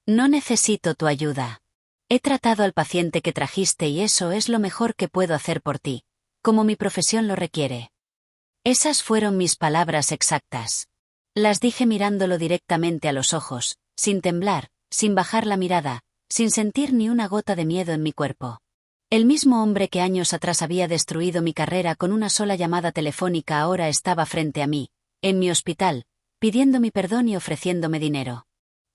No necesito tu ayuda. He tratado al paciente que trajiste y eso es lo mejor que puedo hacer por ti, como mi profesión lo requiere. Esas fueron mis palabras exactas. Las dije mirándolo directamente a los ojos, sin temblar, sin bajar la mirada, sin sentir ni una gota de miedo en mi cuerpo. El mismo hombre que años atrás había destruido mi carrera con una sola llamada telefónica ahora estaba frente a mí, en mi hospital, pidiendo mi perdón y ofreciéndome dinero.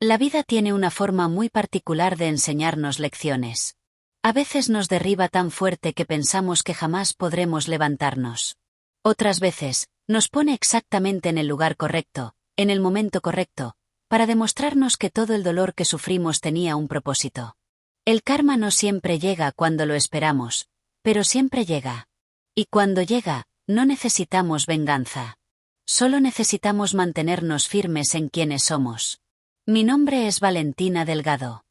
La vida tiene una forma muy particular de enseñarnos lecciones. A veces nos derriba tan fuerte que pensamos que jamás podremos levantarnos. Otras veces, nos pone exactamente en el lugar correcto, en el momento correcto, para demostrarnos que todo el dolor que sufrimos tenía un propósito. El karma no siempre llega cuando lo esperamos, pero siempre llega. Y cuando llega, no necesitamos venganza. Solo necesitamos mantenernos firmes en quienes somos. Mi nombre es Valentina Delgado.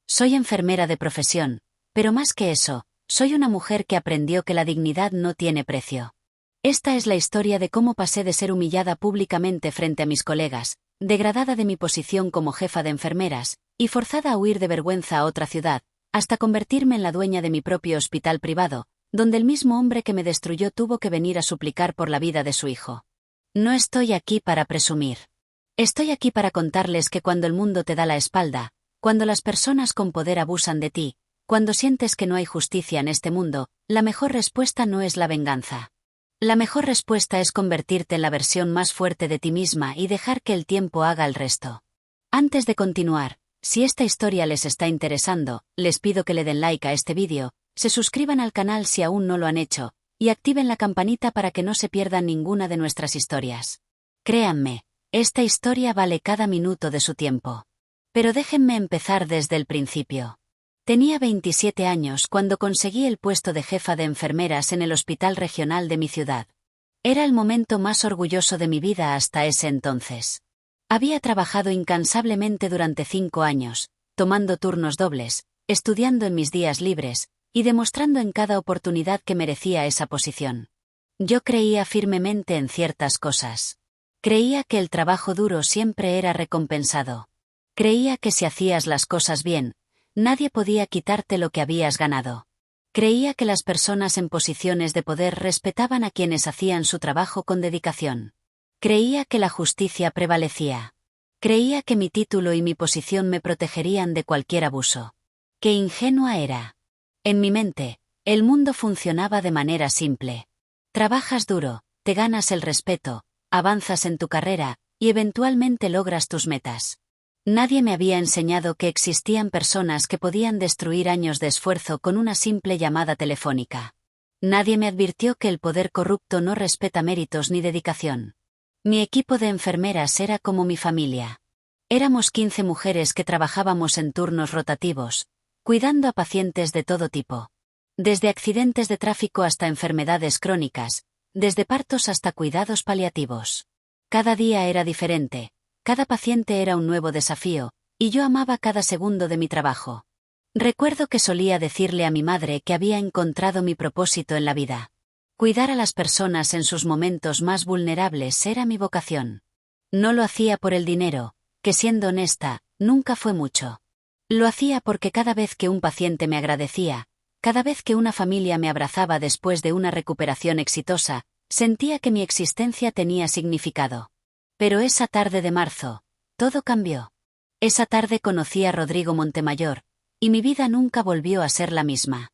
Soy enfermera de profesión, pero más que eso, soy una mujer que aprendió que la dignidad no tiene precio. Esta es la historia de cómo pasé de ser humillada públicamente frente a mis colegas, degradada de mi posición como jefa de enfermeras, y forzada a huir de vergüenza a otra ciudad, hasta convertirme en la dueña de mi propio hospital privado, donde el mismo hombre que me destruyó tuvo que venir a suplicar por la vida de su hijo. No estoy aquí para presumir. Estoy aquí para contarles que cuando el mundo te da la espalda, cuando las personas con poder abusan de ti, cuando sientes que no hay justicia en este mundo, la mejor respuesta no es la venganza. La mejor respuesta es convertirte en la versión más fuerte de ti misma y dejar que el tiempo haga el resto. Antes de continuar, si esta historia les está interesando, les pido que le den like a este vídeo, se suscriban al canal si aún no lo han hecho, y activen la campanita para que no se pierdan ninguna de nuestras historias. Créanme, esta historia vale cada minuto de su tiempo. Pero déjenme empezar desde el principio. Tenía 27 años cuando conseguí el puesto de jefa de enfermeras en el hospital regional de mi ciudad. Era el momento más orgulloso de mi vida hasta ese entonces. Había trabajado incansablemente durante 5 años, tomando turnos dobles, estudiando en mis días libres, y demostrando en cada oportunidad que merecía esa posición. Yo creía firmemente en ciertas cosas. Creía que el trabajo duro siempre era recompensado. Creía que si hacías las cosas bien, nadie podía quitarte lo que habías ganado. Creía que las personas en posiciones de poder respetaban a quienes hacían su trabajo con dedicación. Creía que la justicia prevalecía. Creía que mi título y mi posición me protegerían de cualquier abuso. ¡Qué ingenua era! En mi mente, el mundo funcionaba de manera simple. Trabajas duro, te ganas el respeto, avanzas en tu carrera, y eventualmente logras tus metas. Nadie me había enseñado que existían personas que podían destruir años de esfuerzo con una simple llamada telefónica. Nadie me advirtió que el poder corrupto no respeta méritos ni dedicación. Mi equipo de enfermeras era como mi familia. Éramos 15 mujeres que trabajábamos en turnos rotativos, cuidando a pacientes de todo tipo. Desde accidentes de tráfico hasta enfermedades crónicas, desde partos hasta cuidados paliativos. Cada día era diferente. Cada paciente era un nuevo desafío, y yo amaba cada segundo de mi trabajo. Recuerdo que solía decirle a mi madre que había encontrado mi propósito en la vida. Cuidar a las personas en sus momentos más vulnerables era mi vocación. No lo hacía por el dinero, que siendo honesta, nunca fue mucho. Lo hacía porque cada vez que un paciente me agradecía, cada vez que una familia me abrazaba después de una recuperación exitosa, sentía que mi existencia tenía significado. Pero esa tarde de marzo, todo cambió. Esa tarde conocí a Rodrigo Montemayor, y mi vida nunca volvió a ser la misma.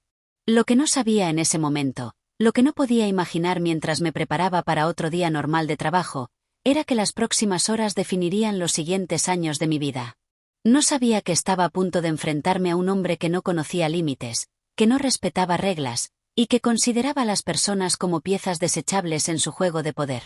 Lo que no sabía en ese momento, lo que no podía imaginar mientras me preparaba para otro día normal de trabajo, era que las próximas horas definirían los siguientes años de mi vida. No sabía que estaba a punto de enfrentarme a un hombre que no conocía límites, que no respetaba reglas, y que consideraba a las personas como piezas desechables en su juego de poder.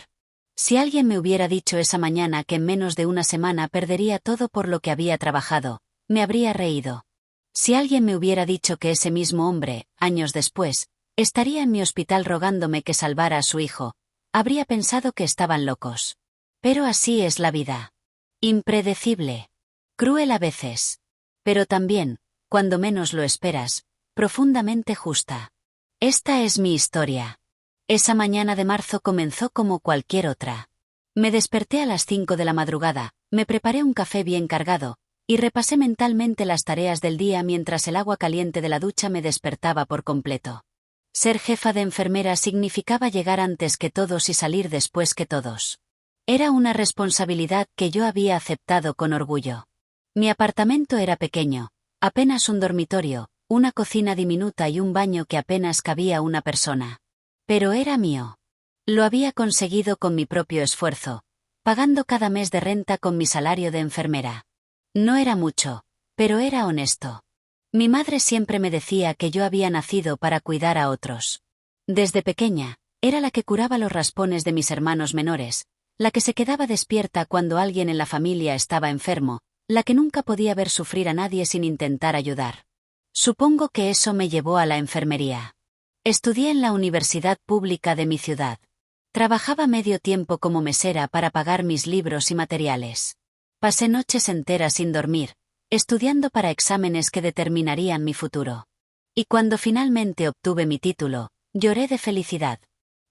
Si alguien me hubiera dicho esa mañana que en menos de una semana perdería todo por lo que había trabajado, me habría reído. Si alguien me hubiera dicho que ese mismo hombre, años después, estaría en mi hospital rogándome que salvara a su hijo, habría pensado que estaban locos. Pero así es la vida. Impredecible. Cruel a veces. Pero también, cuando menos lo esperas, profundamente justa. Esta es mi historia. Esa mañana de marzo comenzó como cualquier otra. Me desperté a las 5 de la madrugada, me preparé un café bien cargado, Y repasé mentalmente las tareas del día mientras el agua caliente de la ducha me despertaba por completo. Ser jefa de enfermera significaba llegar antes que todos y salir después que todos. Era una responsabilidad que yo había aceptado con orgullo. Mi apartamento era pequeño, apenas un dormitorio, una cocina diminuta y un baño que apenas cabía una persona. Pero era mío. Lo había conseguido con mi propio esfuerzo, pagando cada mes de renta con mi salario de enfermera. No era mucho, pero era honesto. Mi madre siempre me decía que yo había nacido para cuidar a otros. Desde pequeña, era la que curaba los raspones de mis hermanos menores, la que se quedaba despierta cuando alguien en la familia estaba enfermo, la que nunca podía ver sufrir a nadie sin intentar ayudar. Supongo que eso me llevó a la enfermería. Estudié en la universidad pública de mi ciudad. Trabajaba medio tiempo como mesera para pagar mis libros y materiales. Pasé noches enteras sin dormir, estudiando para exámenes que determinarían mi futuro. Y cuando finalmente obtuve mi título, lloré de felicidad.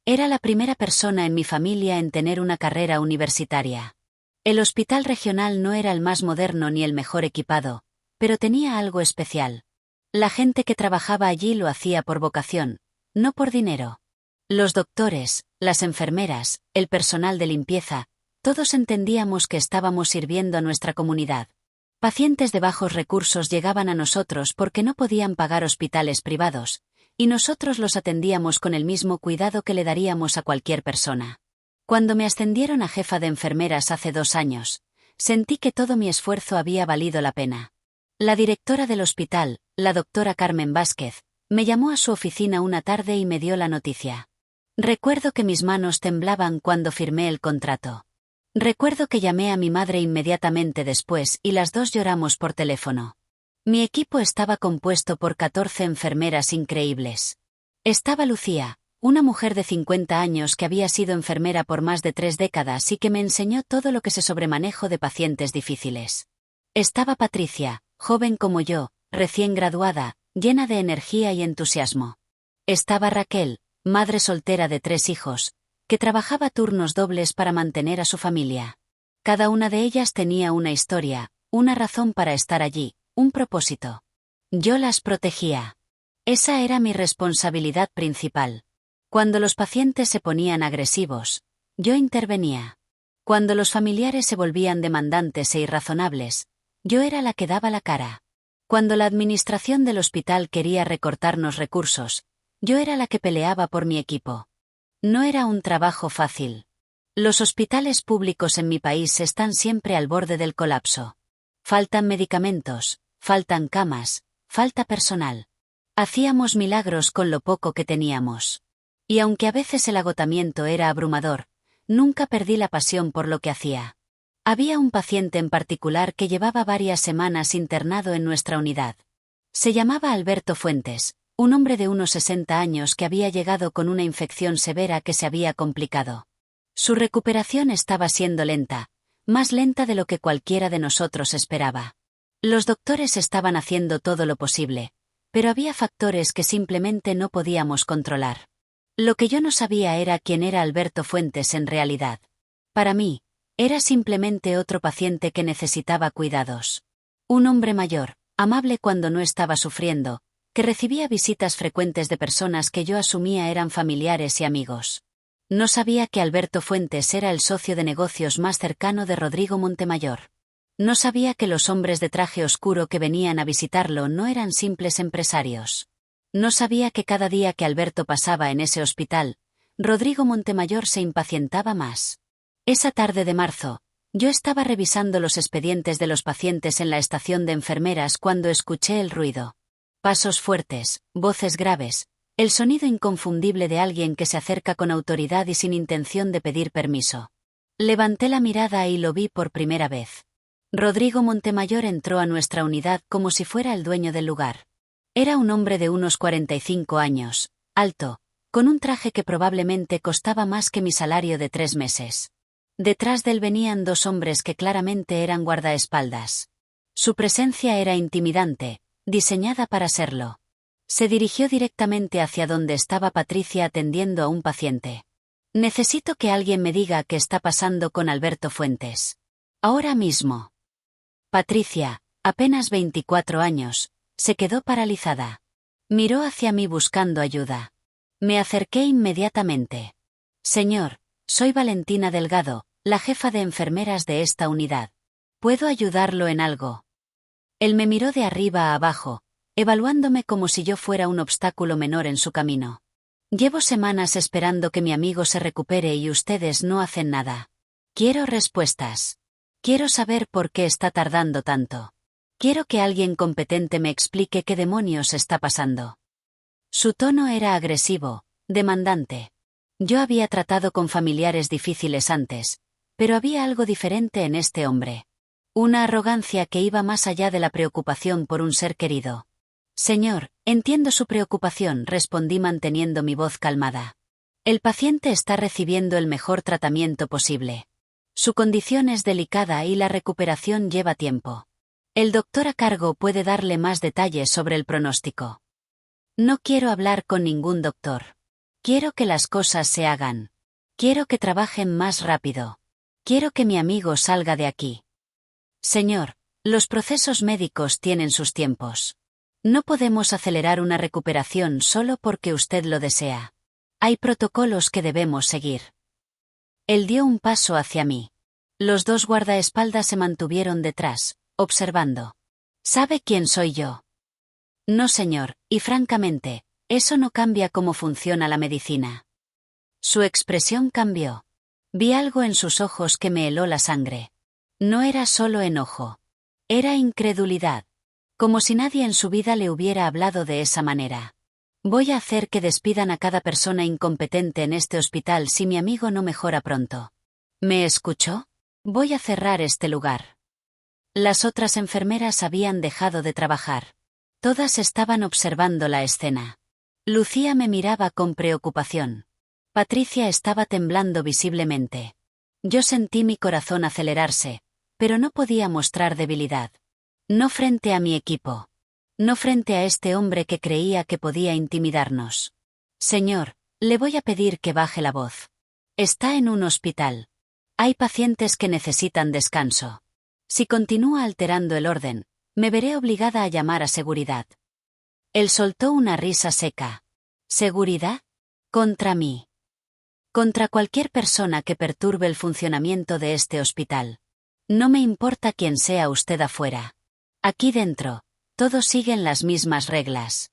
Era la primera persona en mi familia en tener una carrera universitaria. El hospital regional no era el más moderno ni el mejor equipado, pero tenía algo especial. La gente que trabajaba allí lo hacía por vocación, no por dinero. Los doctores, las enfermeras, el personal de limpieza, todos entendíamos que estábamos sirviendo a nuestra comunidad. Pacientes de bajos recursos llegaban a nosotros porque no podían pagar hospitales privados, y nosotros los atendíamos con el mismo cuidado que le daríamos a cualquier persona. Cuando me ascendieron a jefa de enfermeras hace 2 años, sentí que todo mi esfuerzo había valido la pena. La directora del hospital, la doctora Carmen Vázquez, me llamó a su oficina una tarde y me dio la noticia. Recuerdo que mis manos temblaban cuando firmé el contrato. Recuerdo que llamé a mi madre inmediatamente después y las dos lloramos por teléfono. Mi equipo estaba compuesto por 14 enfermeras increíbles. Estaba Lucía, una mujer de 50 años que había sido enfermera por más de 3 décadas y que me enseñó todo lo que sé sobre manejo de pacientes difíciles. Estaba Patricia, joven como yo, recién graduada, llena de energía y entusiasmo. Estaba Raquel, madre soltera de 3 hijos, que trabajaba turnos dobles para mantener a su familia. Cada una de ellas tenía una historia, una razón para estar allí, un propósito. Yo las protegía. Esa era mi responsabilidad principal. Cuando los pacientes se ponían agresivos, yo intervenía. Cuando los familiares se volvían demandantes e irrazonables, yo era la que daba la cara. Cuando la administración del hospital quería recortarnos recursos, yo era la que peleaba por mi equipo. No era un trabajo fácil. Los hospitales públicos en mi país están siempre al borde del colapso. Faltan medicamentos, faltan camas, falta personal. Hacíamos milagros con lo poco que teníamos. Y aunque a veces el agotamiento era abrumador, nunca perdí la pasión por lo que hacía. Había un paciente en particular que llevaba varias semanas internado en nuestra unidad. Se llamaba Alberto Fuentes, un hombre de unos 60 años que había llegado con una infección severa que se había complicado. Su recuperación estaba siendo lenta, más lenta de lo que cualquiera de nosotros esperaba. Los doctores estaban haciendo todo lo posible, pero había factores que simplemente no podíamos controlar. Lo que yo no sabía era quién era Alberto Fuentes en realidad. Para mí, era simplemente otro paciente que necesitaba cuidados. Un hombre mayor, amable cuando no estaba sufriendo, que recibía visitas frecuentes de personas que yo asumía eran familiares y amigos. No sabía que Alberto Fuentes era el socio de negocios más cercano de Rodrigo Montemayor. No sabía que los hombres de traje oscuro que venían a visitarlo no eran simples empresarios. No sabía que cada día que Alberto pasaba en ese hospital, Rodrigo Montemayor se impacientaba más. Esa tarde de marzo, yo estaba revisando los expedientes de los pacientes en la estación de enfermeras cuando escuché el ruido. Pasos fuertes, voces graves, el sonido inconfundible de alguien que se acerca con autoridad y sin intención de pedir permiso. Levanté la mirada y lo vi por primera vez. Rodrigo Montemayor entró a nuestra unidad como si fuera el dueño del lugar. Era un hombre de unos 45 años, alto, con un traje que probablemente costaba más que mi salario de 3 meses. Detrás de él venían 2 hombres que claramente eran guardaespaldas. Su presencia era intimidante, diseñada para serlo. Se dirigió directamente hacia donde estaba Patricia atendiendo a un paciente. Necesito que alguien me diga qué está pasando con Alberto Fuentes. Ahora mismo. Patricia, apenas 24 años, se quedó paralizada. Miró hacia mí buscando ayuda. Me acerqué inmediatamente. Señor, soy Valentina Delgado, la jefa de enfermeras de esta unidad. ¿Puedo ayudarlo en algo? Él me miró de arriba a abajo, evaluándome como si yo fuera un obstáculo menor en su camino. Llevo semanas esperando que mi amigo se recupere y ustedes no hacen nada. Quiero respuestas. Quiero saber por qué está tardando tanto. Quiero que alguien competente me explique qué demonios está pasando. Su tono era agresivo, demandante. Yo había tratado con familiares difíciles antes, pero había algo diferente en este hombre. Una arrogancia que iba más allá de la preocupación por un ser querido. Señor, entiendo su preocupación, respondí manteniendo mi voz calmada. El paciente está recibiendo el mejor tratamiento posible. Su condición es delicada y la recuperación lleva tiempo. El doctor a cargo puede darle más detalles sobre el pronóstico. No quiero hablar con ningún doctor. Quiero que las cosas se hagan. Quiero que trabajen más rápido. Quiero que mi amigo salga de aquí. Señor, los procesos médicos tienen sus tiempos. No podemos acelerar una recuperación solo porque usted lo desea. Hay protocolos que debemos seguir. Él dio un paso hacia mí. Los dos guardaespaldas se mantuvieron detrás, observando. ¿Sabe quién soy yo? No, señor, y francamente, eso no cambia cómo funciona la medicina. Su expresión cambió. Vi algo en sus ojos que me heló la sangre. No era solo enojo. Era incredulidad. Como si nadie en su vida le hubiera hablado de esa manera. Voy a hacer que despidan a cada persona incompetente en este hospital si mi amigo no mejora pronto. ¿Me escuchó? Voy a cerrar este lugar. Las otras enfermeras habían dejado de trabajar. Todas estaban observando la escena. Lucía me miraba con preocupación. Patricia estaba temblando visiblemente. Yo sentí mi corazón acelerarse, pero no podía mostrar debilidad. No frente a mi equipo. No frente a este hombre que creía que podía intimidarnos. Señor, le voy a pedir que baje la voz. Está en un hospital. Hay pacientes que necesitan descanso. Si continúa alterando el orden, me veré obligada a llamar a seguridad. Él soltó una risa seca. ¿Seguridad? Contra mí. Contra cualquier persona que perturbe el funcionamiento de este hospital. No me importa quién sea usted afuera. Aquí dentro, todos siguen las mismas reglas.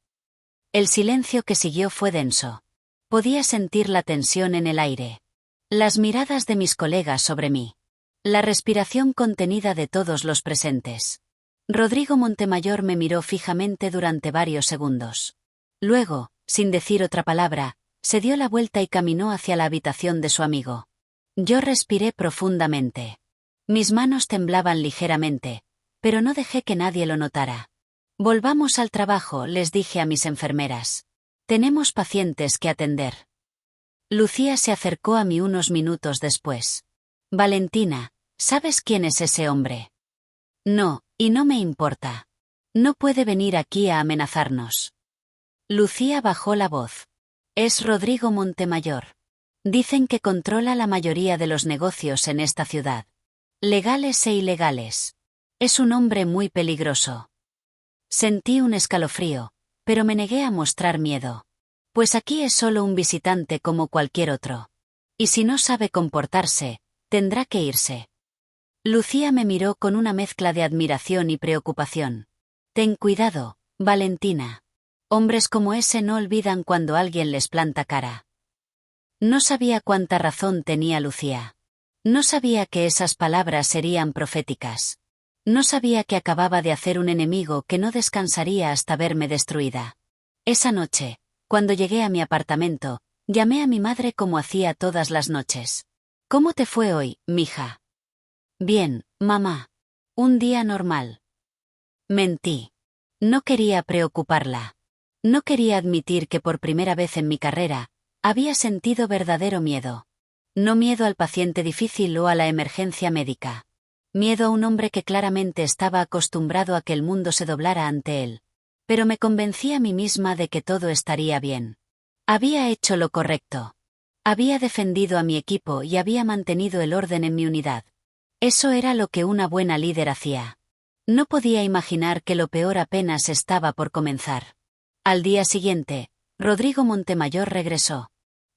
El silencio que siguió fue denso. Podía sentir la tensión en el aire. Las miradas de mis colegas sobre mí. La respiración contenida de todos los presentes. Rodrigo Montemayor me miró fijamente durante varios segundos. Luego, sin decir otra palabra, se dio la vuelta y caminó hacia la habitación de su amigo. Yo respiré profundamente. Mis manos temblaban ligeramente, pero no dejé que nadie lo notara. Volvamos al trabajo, les dije a mis enfermeras. Tenemos pacientes que atender. Lucía se acercó a mí unos minutos después. Valentina, ¿sabes quién es ese hombre? No, y no me importa. No puede venir aquí a amenazarnos. Lucía bajó la voz. Es Rodrigo Montemayor. Dicen que controla la mayoría de los negocios en esta ciudad. Legales e ilegales. Es un hombre muy peligroso. Sentí un escalofrío, pero me negué a mostrar miedo. Pues aquí es solo un visitante como cualquier otro. Y si no sabe comportarse, tendrá que irse. Lucía me miró con una mezcla de admiración y preocupación. Ten cuidado, Valentina. Hombres como ese no olvidan cuando alguien les planta cara. No sabía cuánta razón tenía Lucía. No sabía que esas palabras serían proféticas. No sabía que acababa de hacer un enemigo que no descansaría hasta verme destruida. Esa noche, cuando llegué a mi apartamento, llamé a mi madre como hacía todas las noches. ¿Cómo te fue hoy, mija? Bien, mamá. Un día normal. Mentí. No quería preocuparla. No quería admitir que por primera vez en mi carrera, había sentido verdadero miedo. No miedo al paciente difícil o a la emergencia médica. Miedo a un hombre que claramente estaba acostumbrado a que el mundo se doblara ante él. Pero me convencí a mí misma de que todo estaría bien. Había hecho lo correcto. Había defendido a mi equipo y había mantenido el orden en mi unidad. Eso era lo que una buena líder hacía. No podía imaginar que lo peor apenas estaba por comenzar. Al día siguiente, Rodrigo Montemayor regresó.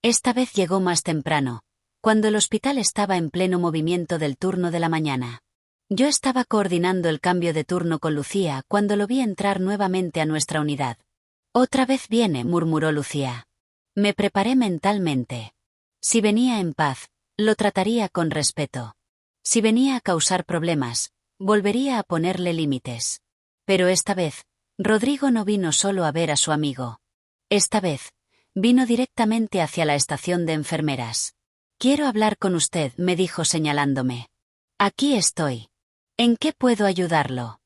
Esta vez llegó más temprano, cuando el hospital estaba en pleno movimiento del turno de la mañana. Yo estaba coordinando el cambio de turno con Lucía cuando lo vi entrar nuevamente a nuestra unidad. «Otra vez viene», murmuró Lucía. Me preparé mentalmente. Si venía en paz, lo trataría con respeto. Si venía a causar problemas, volvería a ponerle límites. Pero esta vez, Rodrigo no vino solo a ver a su amigo. Esta vez, vino directamente hacia la estación de enfermeras. «Quiero hablar con usted», me dijo señalándome. «Aquí estoy. ¿En qué puedo ayudarlo?»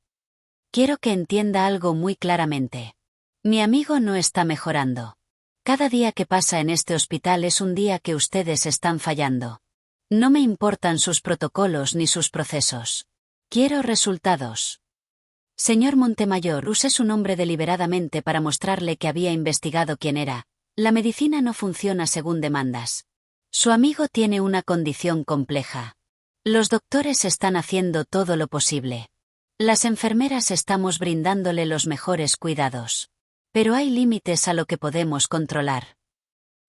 «Quiero que entienda algo muy claramente. Mi amigo no está mejorando. Cada día que pasa en este hospital es un día que ustedes están fallando. No me importan sus protocolos ni sus procesos. Quiero resultados». «Señor Montemayor», usé su nombre deliberadamente para mostrarle que había investigado quién era. «La medicina no funciona según demandas. Su amigo tiene una condición compleja. Los doctores están haciendo todo lo posible. Las enfermeras estamos brindándole los mejores cuidados. Pero hay límites a lo que podemos controlar».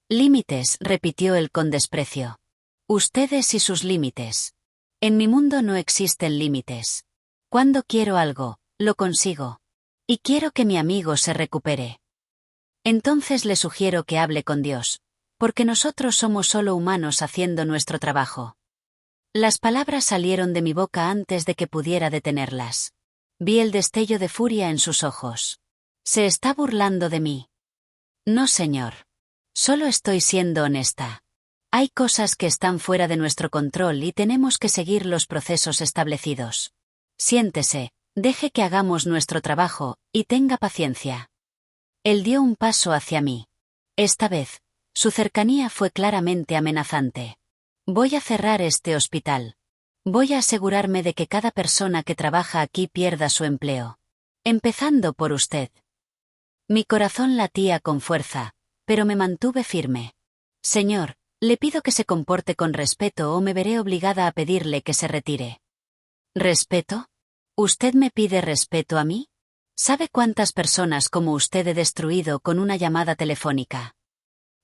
«Límites», repitió él con desprecio. «Ustedes y sus límites. En mi mundo no existen límites. Cuando quiero algo, lo consigo. Y quiero que mi amigo se recupere. Entonces le sugiero que hable con Dios, porque nosotros somos solo humanos haciendo nuestro trabajo». Las palabras salieron de mi boca antes de que pudiera detenerlas. Vi el destello de furia en sus ojos. «¿Se está burlando de mí?» «No, señor. Solo estoy siendo honesta. Hay cosas que están fuera de nuestro control y tenemos que seguir los procesos establecidos. Siéntese, deje que hagamos nuestro trabajo, y tenga paciencia». Él dio un paso hacia mí. Esta vez, su cercanía fue claramente amenazante. «Voy a cerrar este hospital. Voy a asegurarme de que cada persona que trabaja aquí pierda su empleo. Empezando por usted». Mi corazón latía con fuerza, pero me mantuve firme. «Señor, le pido que se comporte con respeto o me veré obligada a pedirle que se retire». «¿Respeto? ¿Usted me pide respeto a mí? ¿Sabe cuántas personas como usted he destruido con una llamada telefónica?»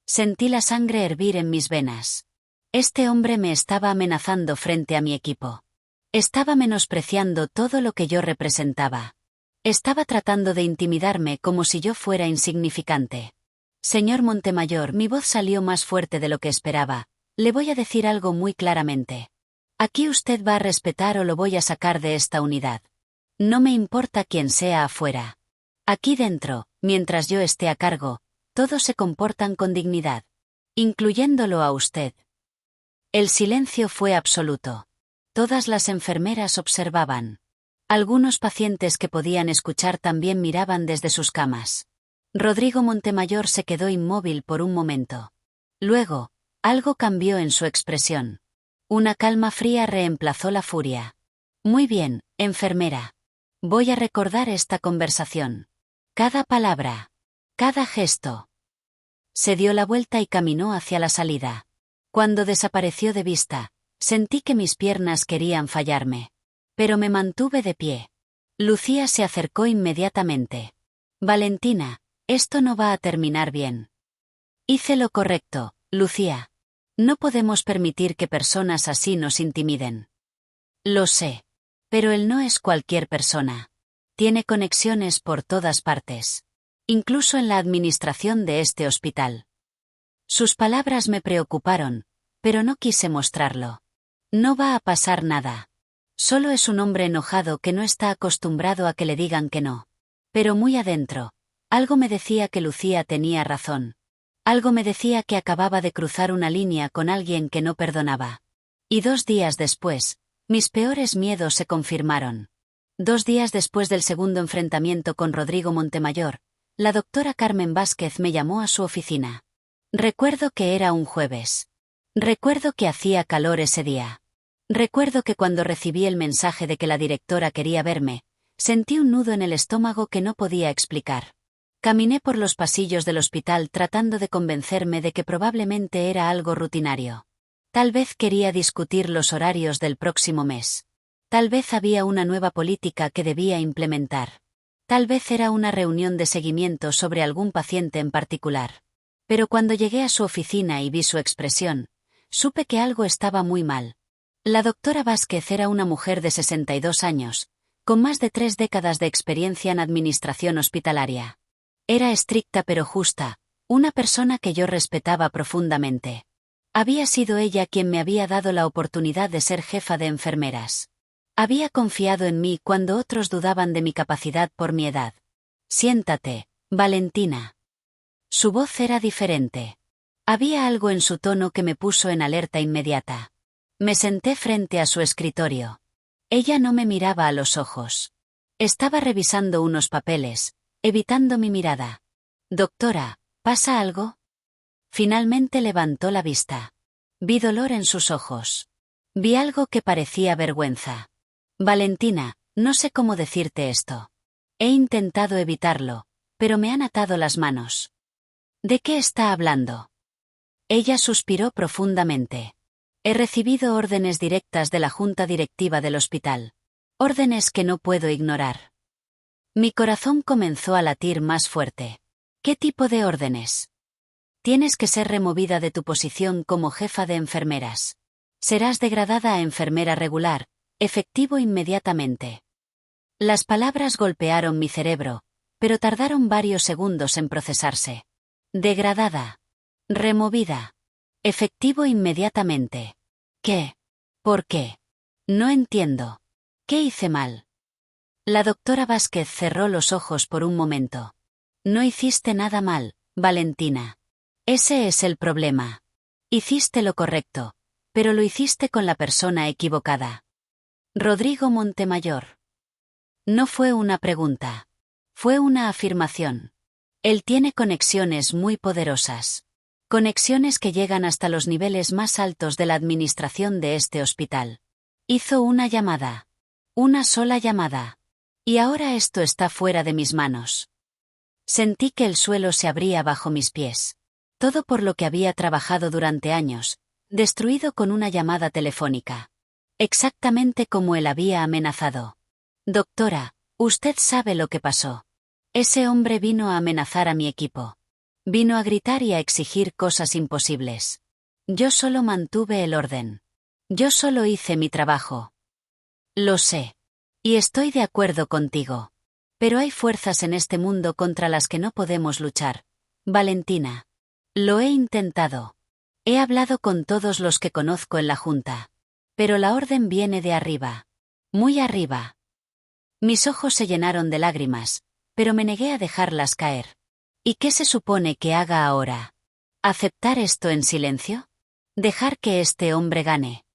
Sentí la sangre hervir en mis venas. Este hombre me estaba amenazando frente a mi equipo. Estaba menospreciando todo lo que yo representaba. Estaba tratando de intimidarme como si yo fuera insignificante. «Señor Montemayor», mi voz salió más fuerte de lo que esperaba, «le voy a decir algo muy claramente. Aquí usted va a respetar o lo voy a sacar de esta unidad. No me importa quién sea afuera. Aquí dentro, mientras yo esté a cargo, todos se comportan con dignidad. Incluyéndolo a usted». El silencio fue absoluto. Todas las enfermeras observaban. Algunos pacientes que podían escuchar también miraban desde sus camas. Rodrigo Montemayor se quedó inmóvil por un momento. Luego, algo cambió en su expresión. Una calma fría reemplazó la furia. «Muy bien, enfermera. Voy a recordar esta conversación. Cada palabra. Cada gesto». Se dio la vuelta y caminó hacia la salida. Cuando desapareció de vista, sentí que mis piernas querían fallarme. Pero me mantuve de pie. Lucía se acercó inmediatamente. «Valentina, esto no va a terminar bien». «Hice lo correcto, Lucía. No podemos permitir que personas así nos intimiden». «Lo sé. Pero él no es cualquier persona. Tiene conexiones por todas partes. Incluso en la administración de este hospital». Sus palabras me preocuparon, pero no quise mostrarlo. «No va a pasar nada. Solo es un hombre enojado que no está acostumbrado a que le digan que no». Pero muy adentro, algo me decía que Lucía tenía razón. Algo me decía que acababa de cruzar una línea con alguien que no perdonaba. Y 2 días después, mis peores miedos se confirmaron. 2 días después del segundo enfrentamiento con Rodrigo Montemayor, la doctora Carmen Vázquez me llamó a su oficina. Recuerdo que era un jueves. Recuerdo que hacía calor ese día. Recuerdo que cuando recibí el mensaje de que la directora quería verme, sentí un nudo en el estómago que no podía explicar. Caminé por los pasillos del hospital tratando de convencerme de que probablemente era algo rutinario. Tal vez quería discutir los horarios del próximo mes. Tal vez había una nueva política que debía implementar. Tal vez era una reunión de seguimiento sobre algún paciente en particular. Pero cuando llegué a su oficina y vi su expresión, supe que algo estaba muy mal. La doctora Vázquez era una mujer de 62 años, con más de 3 décadas de experiencia en administración hospitalaria. Era estricta pero justa, una persona que yo respetaba profundamente. Había sido ella quien me había dado la oportunidad de ser jefa de enfermeras. Había confiado en mí cuando otros dudaban de mi capacidad por mi edad. Siéntate, Valentina. Su voz era diferente. Había algo en su tono que me puso en alerta inmediata. Me senté frente a su escritorio. Ella no me miraba a los ojos. Estaba revisando unos papeles, evitando mi mirada. Doctora, ¿pasa algo? Finalmente levantó la vista. Vi dolor en sus ojos. Vi algo que parecía vergüenza. Valentina, no sé cómo decirte esto. He intentado evitarlo, pero me han atado las manos. ¿De qué está hablando? Ella suspiró profundamente. He recibido órdenes directas de la junta directiva del hospital. Órdenes que no puedo ignorar. Mi corazón comenzó a latir más fuerte. ¿Qué tipo de órdenes? Tienes que ser removida de tu posición como jefa de enfermeras. Serás degradada a enfermera regular, efectivo inmediatamente. Las palabras golpearon mi cerebro, pero tardaron varios segundos en procesarse. Degradada. Removida. Efectivo inmediatamente. ¿Qué? ¿Por qué? No entiendo. ¿Qué hice mal? La doctora Vázquez cerró los ojos por un momento. No hiciste nada mal, Valentina. Ese es el problema. Hiciste lo correcto, pero lo hiciste con la persona equivocada. Rodrigo Montemayor. No fue una pregunta. Fue una afirmación. Él tiene conexiones muy poderosas. Conexiones que llegan hasta los niveles más altos de la administración de este hospital. Hizo una llamada. Una sola llamada. Y ahora esto está fuera de mis manos. Sentí que el suelo se abría bajo mis pies. Todo por lo que había trabajado durante años, destruido con una llamada telefónica. Exactamente como él había amenazado. Doctora, usted sabe lo que pasó. Ese hombre vino a amenazar a mi equipo. Vino a gritar y a exigir cosas imposibles. Yo solo mantuve el orden. Yo solo hice mi trabajo. Lo sé. Y estoy de acuerdo contigo. Pero hay fuerzas en este mundo contra las que no podemos luchar. Valentina. Lo he intentado. He hablado con todos los que conozco en la junta. Pero la orden viene de arriba. Muy arriba. Mis ojos se llenaron de lágrimas, pero me negué a dejarlas caer. ¿Y qué se supone que haga ahora? ¿Aceptar esto en silencio? ¿Dejar que este hombre gane?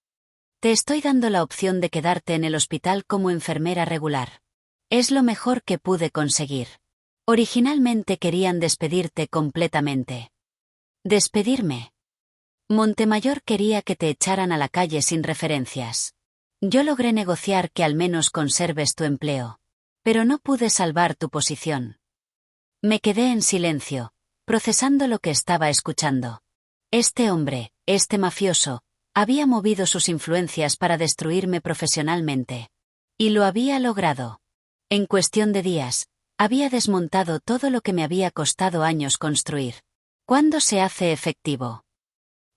Te estoy dando la opción de quedarte en el hospital como enfermera regular. Es lo mejor que pude conseguir. Originalmente querían despedirte completamente. ¿Despedirme? Montemayor quería que te echaran a la calle sin referencias. Yo logré negociar que al menos conserves tu empleo. Pero no pude salvar tu posición. Me quedé en silencio, procesando lo que estaba escuchando. Este hombre, este mafioso, había movido sus influencias para destruirme profesionalmente. Y lo había logrado. En cuestión de días, había desmontado todo lo que me había costado años construir. ¿Cuándo se hace efectivo?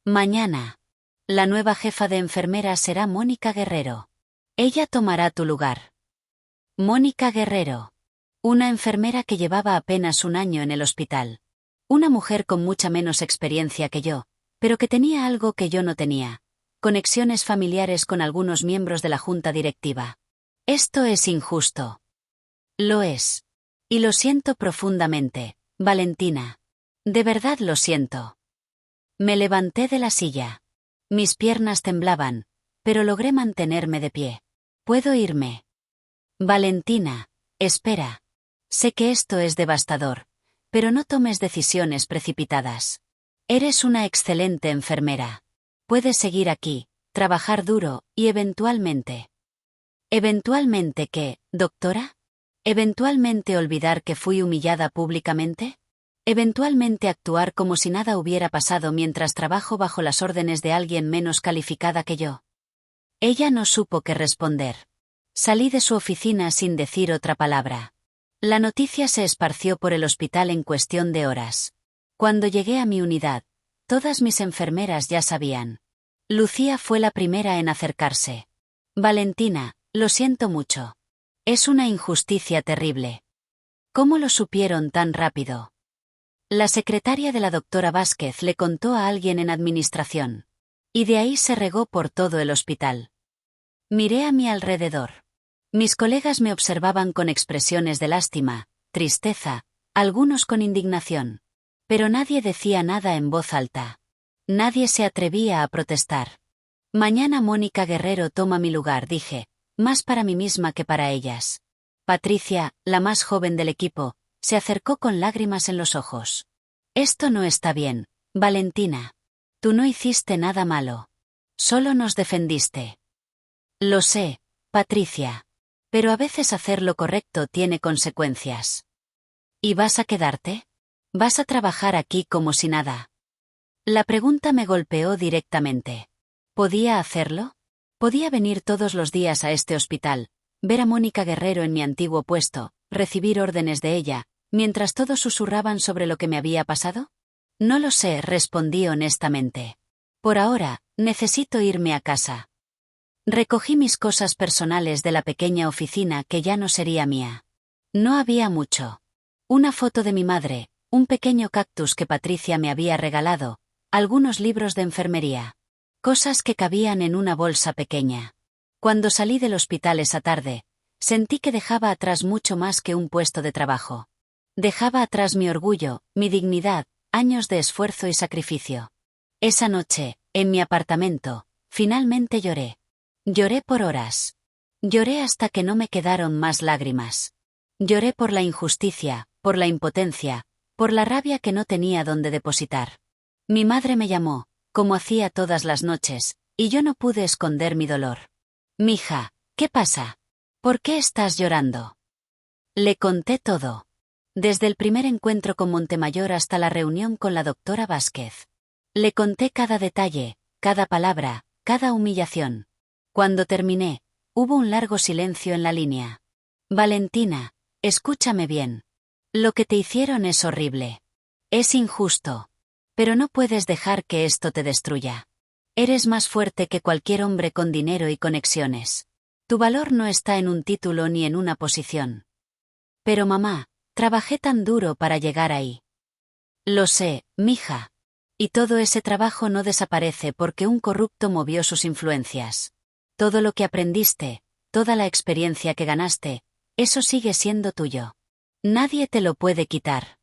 Mañana. La nueva jefa de enfermeras será Mónica Guerrero. Ella tomará tu lugar. Mónica Guerrero. Una enfermera que llevaba apenas un año en el hospital. Una mujer con mucha menos experiencia que yo, pero que tenía algo que yo no tenía. Conexiones familiares con algunos miembros de la junta directiva. Esto es injusto. Lo es. Y lo siento profundamente, Valentina. De verdad lo siento. Me levanté de la silla. Mis piernas temblaban, pero logré mantenerme de pie. ¿Puedo irme? Valentina, espera. Sé que esto es devastador, pero no tomes decisiones precipitadas. Eres una excelente enfermera. Puedes seguir aquí, trabajar duro, y eventualmente. ¿Eventualmente qué, doctora? ¿Eventualmente olvidar que fui humillada públicamente? ¿Eventualmente actuar como si nada hubiera pasado mientras trabajo bajo las órdenes de alguien menos calificada que yo? Ella no supo qué responder. Salí de su oficina sin decir otra palabra. La noticia se esparció por el hospital en cuestión de horas. Cuando llegué a mi unidad, todas mis enfermeras ya sabían. Lucía fue la primera en acercarse. Valentina, lo siento mucho. Es una injusticia terrible. ¿Cómo lo supieron tan rápido? La secretaria de la doctora Vázquez le contó a alguien en administración. Y de ahí se regó por todo el hospital. Miré a mi alrededor. Mis colegas me observaban con expresiones de lástima, tristeza, algunos con indignación. Pero nadie decía nada en voz alta. Nadie se atrevía a protestar. Mañana Mónica Guerrero toma mi lugar, dije, más para mí misma que para ellas. Patricia, la más joven del equipo, se acercó con lágrimas en los ojos. Esto no está bien, Valentina. Tú no hiciste nada malo. Solo nos defendiste. Lo sé, Patricia. Pero a veces hacer lo correcto tiene consecuencias. ¿Y vas a quedarte? ¿Vas a trabajar aquí como si nada? La pregunta me golpeó directamente. ¿Podía hacerlo? Podía venir todos los días a este hospital, ver a Mónica Guerrero en mi antiguo puesto, recibir órdenes de ella, mientras todos susurraban sobre lo que me había pasado. No lo sé, respondí honestamente. Por ahora, necesito irme a casa. Recogí mis cosas personales de la pequeña oficina que ya no sería mía. No había mucho. Una foto de mi madre, un pequeño cactus que Patricia me había regalado, algunos libros de enfermería. Cosas que cabían en una bolsa pequeña. Cuando salí del hospital esa tarde, sentí que dejaba atrás mucho más que un puesto de trabajo. Dejaba atrás mi orgullo, mi dignidad, años de esfuerzo y sacrificio. Esa noche, en mi apartamento, finalmente lloré. Lloré por horas. Lloré hasta que no me quedaron más lágrimas. Lloré por la injusticia, por la impotencia, por la rabia que no tenía dónde depositar. Mi madre me llamó, como hacía todas las noches, y yo no pude esconder mi dolor. Mija, ¿qué pasa? ¿Por qué estás llorando? Le conté todo. Desde el primer encuentro con Montemayor hasta la reunión con la doctora Vázquez. Le conté cada detalle, cada palabra, cada humillación. Cuando terminé, hubo un largo silencio en la línea. Valentina, escúchame bien. Lo que te hicieron es horrible. Es injusto. Pero no puedes dejar que esto te destruya. Eres más fuerte que cualquier hombre con dinero y conexiones. Tu valor no está en un título ni en una posición. Pero mamá, trabajé tan duro para llegar ahí. Lo sé, mija. Y todo ese trabajo no desaparece porque un corrupto movió sus influencias. Todo lo que aprendiste, toda la experiencia que ganaste, eso sigue siendo tuyo. Nadie te lo puede quitar.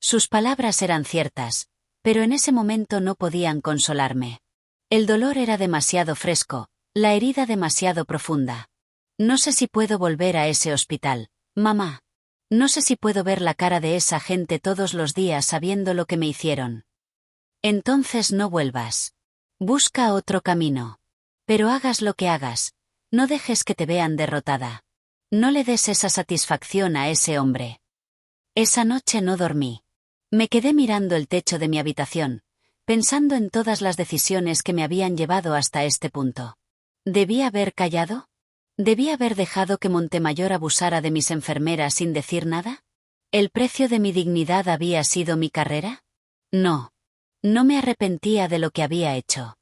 Sus palabras eran ciertas, pero en ese momento no podían consolarme. El dolor era demasiado fresco, la herida demasiado profunda. No sé si puedo volver a ese hospital, mamá. No sé si puedo ver la cara de esa gente todos los días sabiendo lo que me hicieron. Entonces no vuelvas. Busca otro camino. Pero hagas lo que hagas, no dejes que te vean derrotada. No le des esa satisfacción a ese hombre. Esa noche no dormí. Me quedé mirando el techo de mi habitación, pensando en todas las decisiones que me habían llevado hasta este punto. ¿Debí haber callado? ¿Debí haber dejado que Montemayor abusara de mis enfermeras sin decir nada? ¿El precio de mi dignidad había sido mi carrera? No. No me arrepentía de lo que había hecho.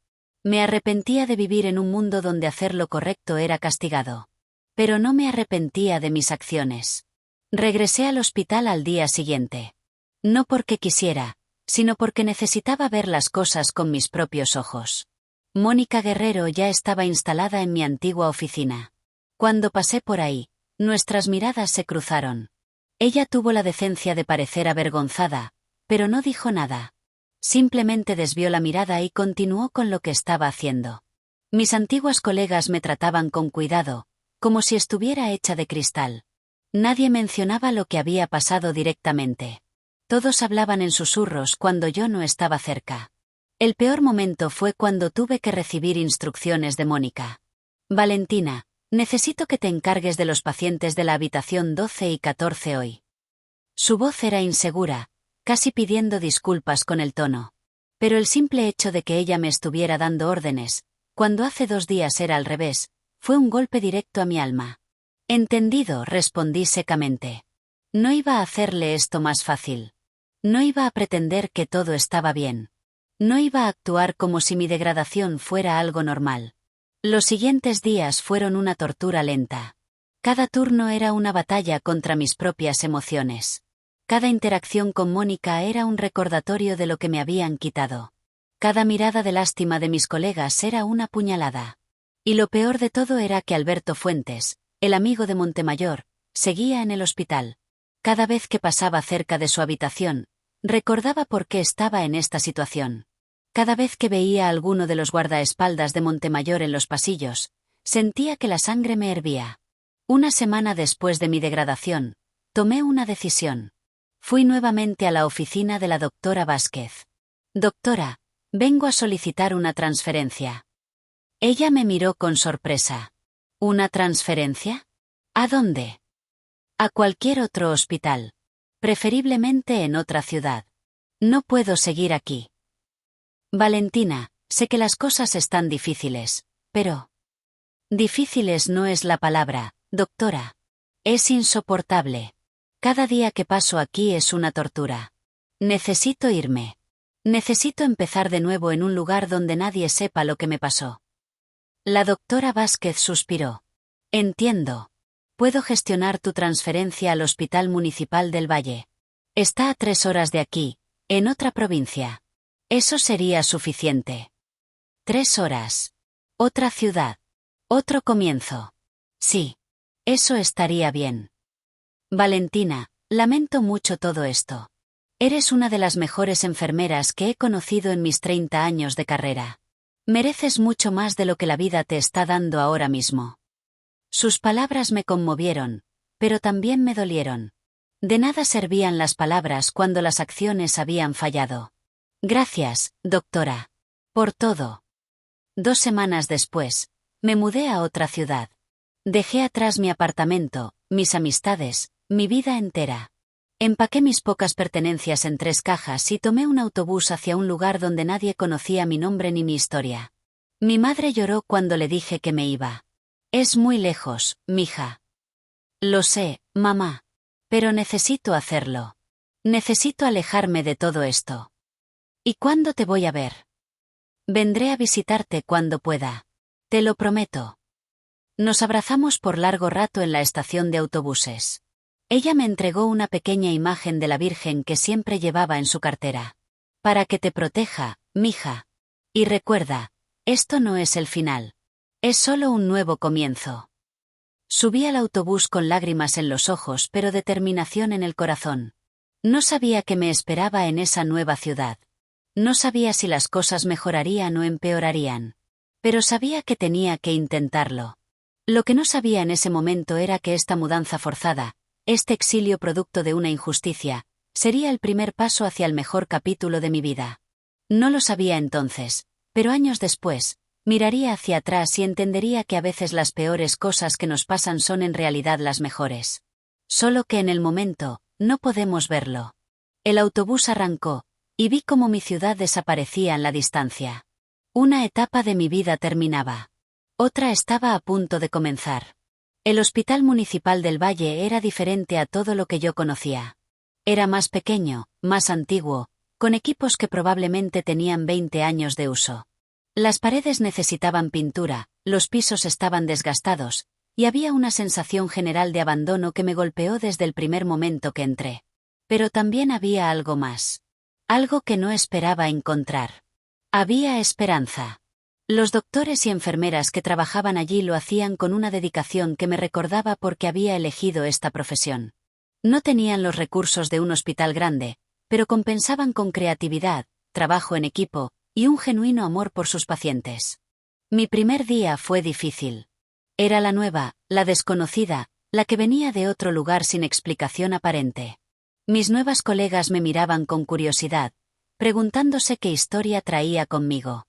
Me arrepentía de vivir en un mundo donde hacer lo correcto era castigado. Pero no me arrepentía de mis acciones. Regresé al hospital al día siguiente. No porque quisiera, sino porque necesitaba ver las cosas con mis propios ojos. Mónica Guerrero ya estaba instalada en mi antigua oficina. Cuando pasé por ahí, nuestras miradas se cruzaron. Ella tuvo la decencia de parecer avergonzada, pero no dijo nada. Simplemente desvió la mirada y continuó con lo que estaba haciendo. Mis antiguas colegas me trataban con cuidado, como si estuviera hecha de cristal. Nadie mencionaba lo que había pasado directamente. Todos hablaban en susurros cuando yo no estaba cerca. El peor momento fue cuando tuve que recibir instrucciones de Mónica. Valentina, necesito que te encargues de los pacientes de la habitación 12 y 14 hoy. Su voz era insegura, casi pidiendo disculpas con el tono. Pero el simple hecho de que ella me estuviera dando órdenes, cuando hace 2 días era al revés, Fue un golpe directo a mi alma. Entendido, respondí secamente. No iba a hacerle esto más fácil. No iba a pretender que todo estaba bien. No iba a actuar como si mi degradación fuera algo normal. Los siguientes días fueron una tortura lenta. Cada turno era una batalla contra mis propias emociones. Cada interacción con Mónica era un recordatorio de lo que me habían quitado. Cada mirada de lástima de mis colegas era una puñalada. Y lo peor de todo era que Alberto Fuentes, el amigo de Montemayor, seguía en el hospital. Cada vez que pasaba cerca de su habitación, recordaba por qué estaba en esta situación. Cada vez que veía a alguno de los guardaespaldas de Montemayor en los pasillos, sentía que la sangre me hervía. Una semana después de mi degradación, tomé una decisión. Fui nuevamente a la oficina de la doctora Vázquez. Doctora, vengo a solicitar una transferencia. Ella me miró con sorpresa. ¿Una transferencia? ¿A dónde? A cualquier otro hospital. Preferiblemente en otra ciudad. No puedo seguir aquí. Valentina, sé que las cosas están difíciles, pero... Difíciles no es la palabra, doctora. Es insoportable. Cada día que paso aquí es una tortura. Necesito irme. Necesito empezar de nuevo en un lugar donde nadie sepa lo que me pasó. La doctora Vázquez suspiró. Entiendo. Puedo gestionar tu transferencia al Hospital Municipal del Valle. Está a 3 horas de aquí, en otra provincia. Eso sería suficiente. 3 horas. Otra ciudad. Otro comienzo. Sí. Eso estaría bien. Valentina, lamento mucho todo esto. Eres una de las mejores enfermeras que he conocido en mis 30 años de carrera. Mereces mucho más de lo que la vida te está dando ahora mismo. Sus palabras me conmovieron, pero también me dolieron. De nada servían las palabras cuando las acciones habían fallado. Gracias, doctora. Por todo. 2 semanas después, me mudé a otra ciudad. Dejé atrás mi apartamento, mis amistades, mi vida entera. Empaqué mis pocas pertenencias en 3 cajas y tomé un autobús hacia un lugar donde nadie conocía mi nombre ni mi historia. Mi madre lloró cuando le dije que me iba. Es muy lejos, mija. Lo sé, mamá. Pero necesito hacerlo. Necesito alejarme de todo esto. ¿Y cuándo te voy a ver? Vendré a visitarte cuando pueda. Te lo prometo. Nos abrazamos por largo rato en la estación de autobuses. Ella me entregó una pequeña imagen de la Virgen que siempre llevaba en su cartera. Para que te proteja, mija. Y recuerda, esto no es el final. Es solo un nuevo comienzo. Subí al autobús con lágrimas en los ojos pero determinación en el corazón. No sabía qué me esperaba en esa nueva ciudad. No sabía si las cosas mejorarían o empeorarían. Pero sabía que tenía que intentarlo. Lo que no sabía en ese momento era que esta mudanza forzada, este exilio producto de una injusticia, sería el primer paso hacia el mejor capítulo de mi vida. No lo sabía entonces, pero años después, miraría hacia atrás y entendería que a veces las peores cosas que nos pasan son en realidad las mejores. Solo que en el momento, no podemos verlo. El autobús arrancó, y vi cómo mi ciudad desaparecía en la distancia. Una etapa de mi vida terminaba. Otra estaba a punto de comenzar. El Hospital Municipal del Valle era diferente a todo lo que yo conocía. Era más pequeño, más antiguo, con equipos que probablemente tenían 20 años de uso. Las paredes necesitaban pintura, los pisos estaban desgastados, y había una sensación general de abandono que me golpeó desde el primer momento que entré. Pero también había algo más. Algo que no esperaba encontrar. Había esperanza. Los doctores y enfermeras que trabajaban allí lo hacían con una dedicación que me recordaba por qué había elegido esta profesión. No tenían los recursos de un hospital grande, pero compensaban con creatividad, trabajo en equipo, y un genuino amor por sus pacientes. Mi primer día fue difícil. Era la nueva, la desconocida, la que venía de otro lugar sin explicación aparente. Mis nuevas colegas me miraban con curiosidad, preguntándose qué historia traía conmigo.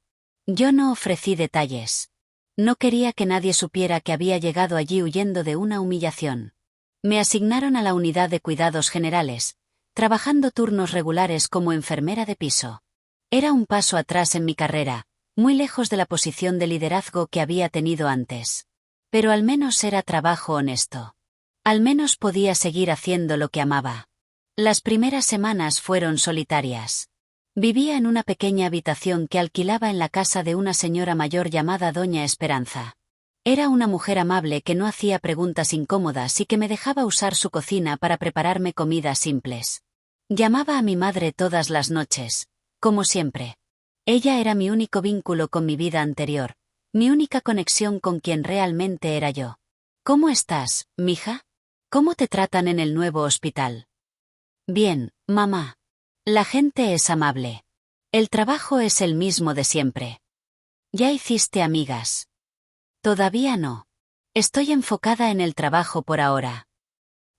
Yo no ofrecí detalles. No quería que nadie supiera que había llegado allí huyendo de una humillación. Me asignaron a la unidad de cuidados generales, trabajando turnos regulares como enfermera de piso. Era un paso atrás en mi carrera, muy lejos de la posición de liderazgo que había tenido antes. Pero al menos era trabajo honesto. Al menos podía seguir haciendo lo que amaba. Las primeras semanas fueron solitarias. Vivía en una pequeña habitación que alquilaba en la casa de una señora mayor llamada Doña Esperanza. Era una mujer amable que no hacía preguntas incómodas y que me dejaba usar su cocina para prepararme comidas simples. Llamaba a mi madre todas las noches, como siempre. Ella era mi único vínculo con mi vida anterior, mi única conexión con quien realmente era yo. ¿Cómo estás, mija? ¿Cómo te tratan en el nuevo hospital? Bien, mamá. La gente es amable. El trabajo es el mismo de siempre. ¿Ya hiciste amigas? Todavía no. Estoy enfocada en el trabajo por ahora.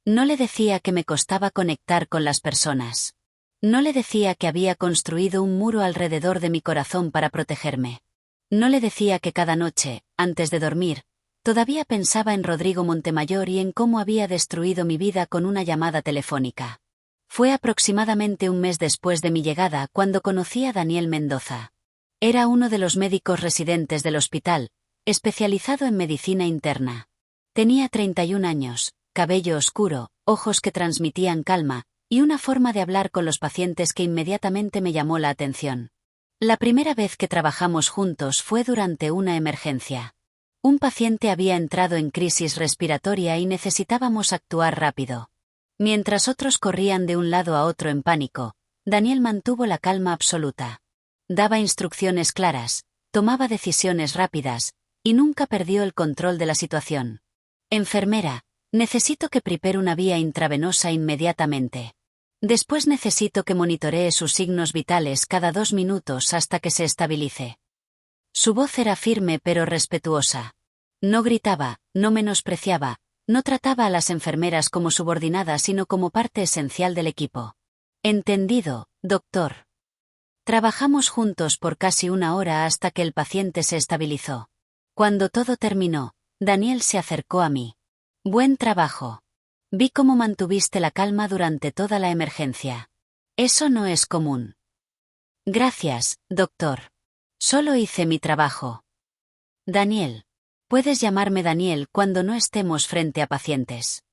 No le decía que me costaba conectar con las personas. No le decía que había construido un muro alrededor de mi corazón para protegerme. No le decía que cada noche, antes de dormir, todavía pensaba en Rodrigo Montemayor y en cómo había destruido mi vida con una llamada telefónica. Fue aproximadamente un mes después de mi llegada cuando conocí a Daniel Mendoza. Era uno de los médicos residentes del hospital, especializado en medicina interna. Tenía 31 años, cabello oscuro, ojos que transmitían calma, y una forma de hablar con los pacientes que inmediatamente me llamó la atención. La primera vez que trabajamos juntos fue durante una emergencia. Un paciente había entrado en crisis respiratoria y necesitábamos actuar rápido. Mientras otros corrían de un lado a otro en pánico, Daniel mantuvo la calma absoluta. Daba instrucciones claras, tomaba decisiones rápidas, y nunca perdió el control de la situación. Enfermera, necesito que prepare una vía intravenosa inmediatamente. Después necesito que monitoree sus signos vitales cada 2 minutos hasta que se estabilice. Su voz era firme pero respetuosa. No gritaba, no menospreciaba, no trataba a las enfermeras como subordinadas sino como parte esencial del equipo. Entendido, doctor. Trabajamos juntos por casi 1 hora hasta que el paciente se estabilizó. Cuando todo terminó, Daniel se acercó a mí. Buen trabajo. Vi cómo mantuviste la calma durante toda la emergencia. Eso no es común. Gracias, doctor. Solo hice mi trabajo. Daniel. Puedes llamarme Daniel cuando no estemos frente a pacientes.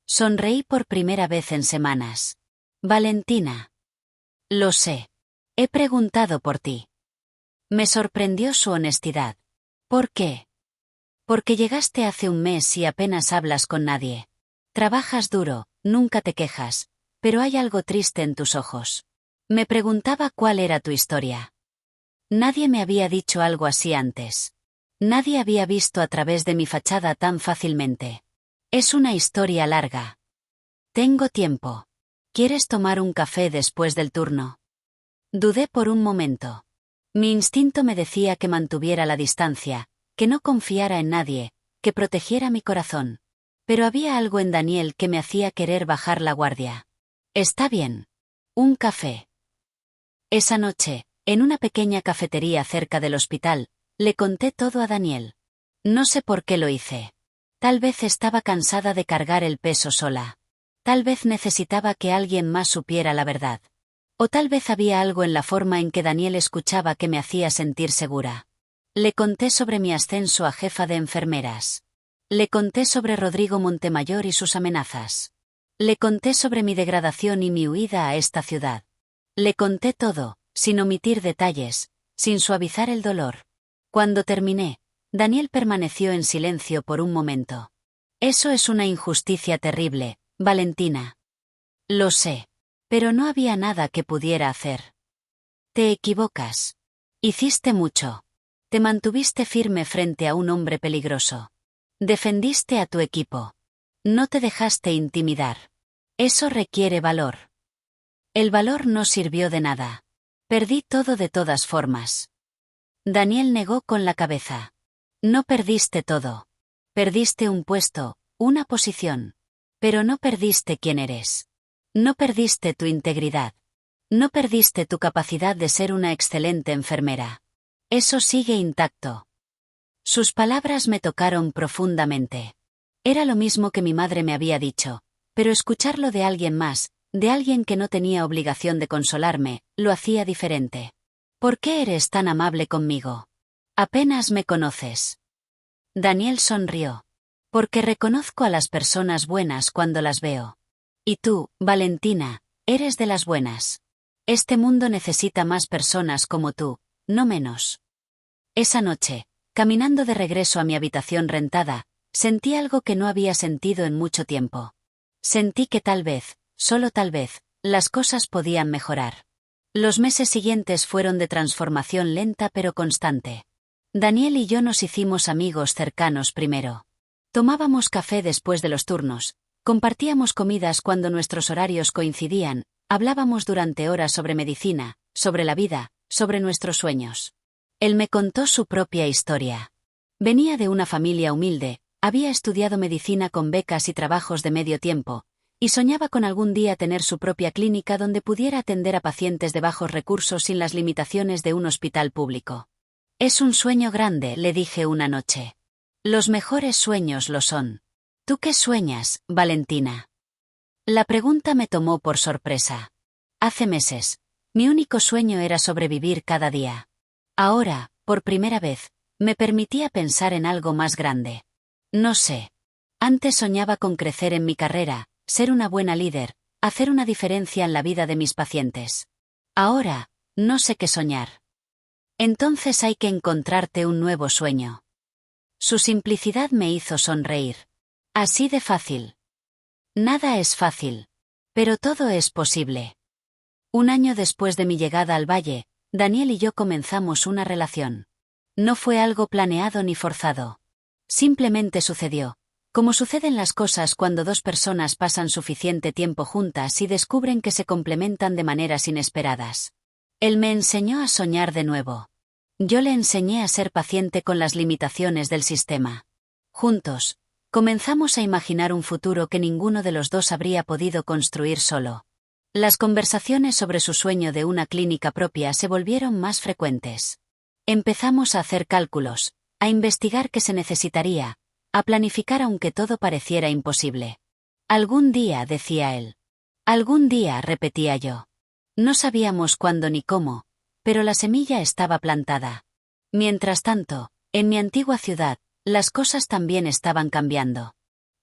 Sonreí por primera vez en semanas. Valentina. Lo sé. He preguntado por ti. Me sorprendió su honestidad. ¿Por qué? Porque llegaste hace un mes y apenas hablas con nadie. Trabajas duro, nunca te quejas, pero hay algo triste en tus ojos. Me preguntaba cuál era tu historia. Nadie me había dicho algo así antes. Nadie había visto a través de mi fachada tan fácilmente. Es una historia larga. Tengo tiempo. ¿Quieres tomar un café después del turno? Dudé por un momento. Mi instinto me decía que mantuviera la distancia, que no confiara en nadie, que protegiera mi corazón. Pero había algo en Daniel que me hacía querer bajar la guardia. Está bien. Un café. Esa noche, en una pequeña cafetería cerca del hospital, le conté todo a Daniel. No sé por qué lo hice. Tal vez estaba cansada de cargar el peso sola. Tal vez necesitaba que alguien más supiera la verdad. O tal vez había algo en la forma en que Daniel escuchaba que me hacía sentir segura. Le conté sobre mi ascenso a jefa de enfermeras. Le conté sobre Rodrigo Montemayor y sus amenazas. Le conté sobre mi degradación y mi huida a esta ciudad. Le conté todo, sin omitir detalles, sin suavizar el dolor. Cuando terminé, Daniel permaneció en silencio por un momento. Eso es una injusticia terrible, Valentina. Lo sé. Pero no había nada que pudiera hacer. Te equivocas. Hiciste mucho. Te mantuviste firme frente a un hombre peligroso. Defendiste a tu equipo. No te dejaste intimidar. Eso requiere valor. El valor no sirvió de nada. Perdí todo de todas formas. Daniel negó con la cabeza. No perdiste todo. Perdiste un puesto, una posición. Pero no perdiste quién eres. No perdiste tu integridad. No perdiste tu capacidad de ser una excelente enfermera. Eso sigue intacto. Sus palabras me tocaron profundamente. Era lo mismo que mi madre me había dicho, pero escucharlo de alguien más, de alguien que no tenía obligación de consolarme, lo hacía diferente. ¿Por qué eres tan amable conmigo? Apenas me conoces. Daniel sonrió. Porque reconozco a las personas buenas cuando las veo. Y tú, Valentina, eres de las buenas. Este mundo necesita más personas como tú, no menos. Esa noche, caminando de regreso a mi habitación rentada, sentí algo que no había sentido en mucho tiempo. Sentí que tal vez, solo tal vez, las cosas podían mejorar. Los meses siguientes fueron de transformación lenta pero constante. Daniel y yo nos hicimos amigos cercanos primero. Tomábamos café después de los turnos, compartíamos comidas cuando nuestros horarios coincidían, hablábamos durante horas sobre medicina, sobre la vida, sobre nuestros sueños. Él me contó su propia historia. Venía de una familia humilde, había estudiado medicina con becas y trabajos de medio tiempo, y soñaba con algún día tener su propia clínica donde pudiera atender a pacientes de bajos recursos sin las limitaciones de un hospital público. Es un sueño grande, le dije una noche. Los mejores sueños lo son. ¿Tú qué sueñas, Valentina? La pregunta me tomó por sorpresa. Hace meses, mi único sueño era sobrevivir cada día. Ahora, por primera vez, me permitía pensar en algo más grande. No sé. Antes soñaba con crecer en mi carrera, ser una buena líder, hacer una diferencia en la vida de mis pacientes. Ahora, no sé qué soñar. Entonces hay que encontrarte un nuevo sueño. Su simplicidad me hizo sonreír. Así de fácil. Nada es fácil. Pero todo es posible. Un año después de mi llegada al valle, Daniel y yo comenzamos una relación. No fue algo planeado ni forzado. Simplemente sucedió, como suceden las cosas cuando dos personas pasan suficiente tiempo juntas y descubren que se complementan de maneras inesperadas. Él me enseñó a soñar de nuevo. Yo le enseñé a ser paciente con las limitaciones del sistema. Juntos, comenzamos a imaginar un futuro que ninguno de los dos habría podido construir solo. Las conversaciones sobre su sueño de una clínica propia se volvieron más frecuentes. Empezamos a hacer cálculos, a investigar qué se necesitaría, a planificar aunque todo pareciera imposible. Algún día, decía él. Algún día, repetía yo. No sabíamos cuándo ni cómo, pero la semilla estaba plantada. Mientras tanto, en mi antigua ciudad, las cosas también estaban cambiando.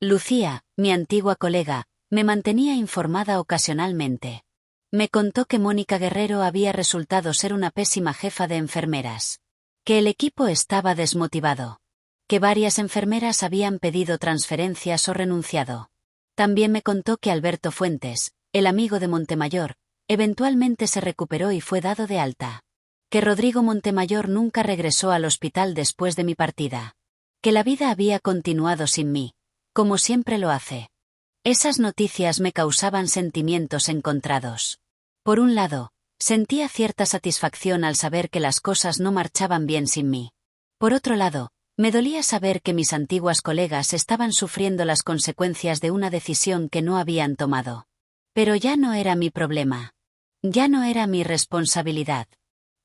Lucía, mi antigua colega, me mantenía informada ocasionalmente. Me contó que Mónica Guerrero había resultado ser una pésima jefa de enfermeras. Que el equipo estaba desmotivado. Que varias enfermeras habían pedido transferencias o renunciado. También me contó que Alberto Fuentes, el amigo de Montemayor, eventualmente se recuperó y fue dado de alta. Que Rodrigo Montemayor nunca regresó al hospital después de mi partida. Que la vida había continuado sin mí, como siempre lo hace. Esas noticias me causaban sentimientos encontrados. Por un lado, sentía cierta satisfacción al saber que las cosas no marchaban bien sin mí. Por otro lado, me dolía saber que mis antiguas colegas estaban sufriendo las consecuencias de una decisión que no habían tomado. Pero ya no era mi problema. Ya no era mi responsabilidad.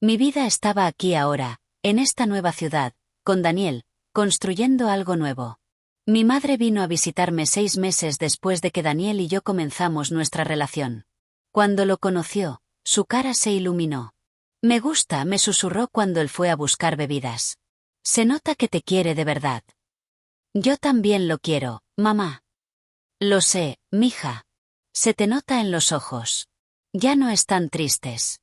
Mi vida estaba aquí ahora, en esta nueva ciudad, con Daniel, construyendo algo nuevo. Mi madre vino a visitarme 6 meses después de que Daniel y yo comenzamos nuestra relación. Cuando lo conoció, su cara se iluminó. Me gusta, me susurró cuando él fue a buscar bebidas. Se nota que te quiere de verdad. Yo también lo quiero, mamá. Lo sé, mija. Se te nota en los ojos. Ya no están tristes.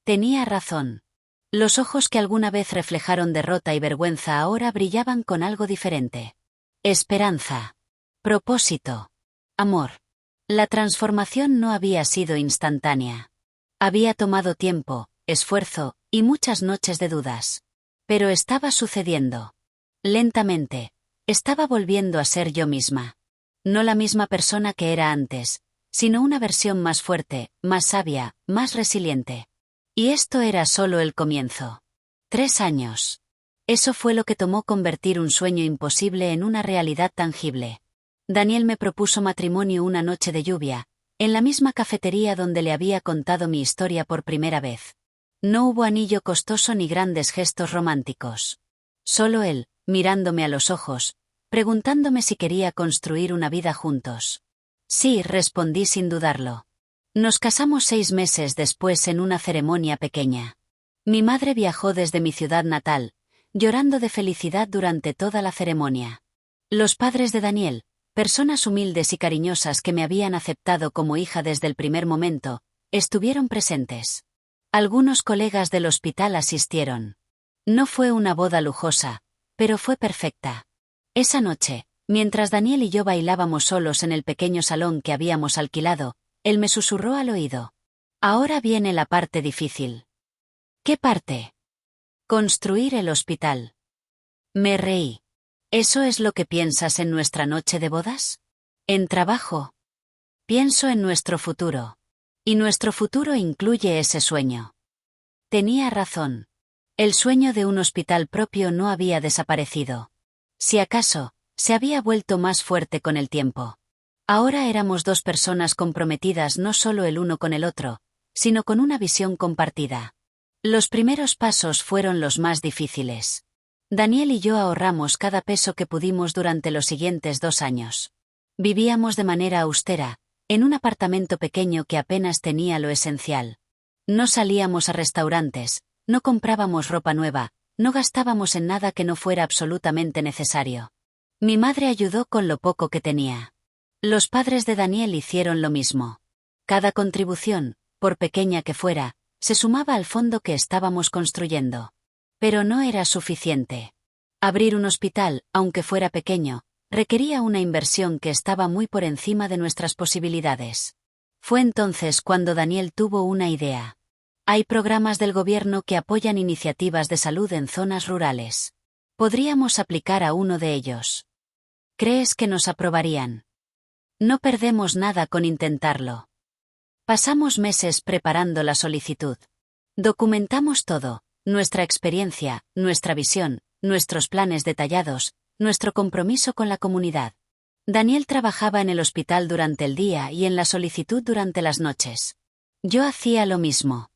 Tenía razón. Los ojos que alguna vez reflejaron derrota y vergüenza ahora brillaban con algo diferente. Esperanza. Propósito. Amor. La transformación no había sido instantánea. Había tomado tiempo, esfuerzo, y muchas noches de dudas. Pero estaba sucediendo. Lentamente. Estaba volviendo a ser yo misma. No la misma persona que era antes, sino una versión más fuerte, más sabia, más resiliente. Y esto era solo el comienzo. 3 años. Eso fue lo que tomó convertir un sueño imposible en una realidad tangible. Daniel me propuso matrimonio una noche de lluvia, en la misma cafetería donde le había contado mi historia por primera vez. No hubo anillo costoso ni grandes gestos románticos. Solo él, mirándome a los ojos, preguntándome si quería construir una vida juntos. Sí, respondí sin dudarlo. Nos casamos 6 meses después en una ceremonia pequeña. Mi madre viajó desde mi ciudad natal, llorando de felicidad durante toda la ceremonia. Los padres de Daniel, personas humildes y cariñosas que me habían aceptado como hija desde el primer momento, estuvieron presentes. Algunos colegas del hospital asistieron. No fue una boda lujosa, pero fue perfecta. Esa noche, mientras Daniel y yo bailábamos solos en el pequeño salón que habíamos alquilado, él me susurró al oído. Ahora viene la parte difícil. ¿Qué parte? Construir el hospital. Me reí. ¿Eso es lo que piensas en nuestra noche de bodas? ¿En trabajo? Pienso en nuestro futuro. Y nuestro futuro incluye ese sueño. Tenía razón. El sueño de un hospital propio no había desaparecido. Si acaso, se había vuelto más fuerte con el tiempo. Ahora éramos dos personas comprometidas no solo el uno con el otro, sino con una visión compartida. Los primeros pasos fueron los más difíciles. Daniel y yo ahorramos cada peso que pudimos durante los siguientes 2 años. Vivíamos de manera austera, en un apartamento pequeño que apenas tenía lo esencial. No salíamos a restaurantes, no comprábamos ropa nueva, no gastábamos en nada que no fuera absolutamente necesario. Mi madre ayudó con lo poco que tenía. Los padres de Daniel hicieron lo mismo. Cada contribución, por pequeña que fuera, se sumaba al fondo que estábamos construyendo. Pero no era suficiente. Abrir un hospital, aunque fuera pequeño, requería una inversión que estaba muy por encima de nuestras posibilidades. Fue entonces cuando Daniel tuvo una idea. Hay programas del gobierno que apoyan iniciativas de salud en zonas rurales. Podríamos aplicar a uno de ellos. ¿Crees que nos aprobarían? No perdemos nada con intentarlo. Pasamos meses preparando la solicitud. Documentamos todo, nuestra experiencia, nuestra visión, nuestros planes detallados, nuestro compromiso con la comunidad. Daniel trabajaba en el hospital durante el día y en la solicitud durante las noches. Yo hacía lo mismo.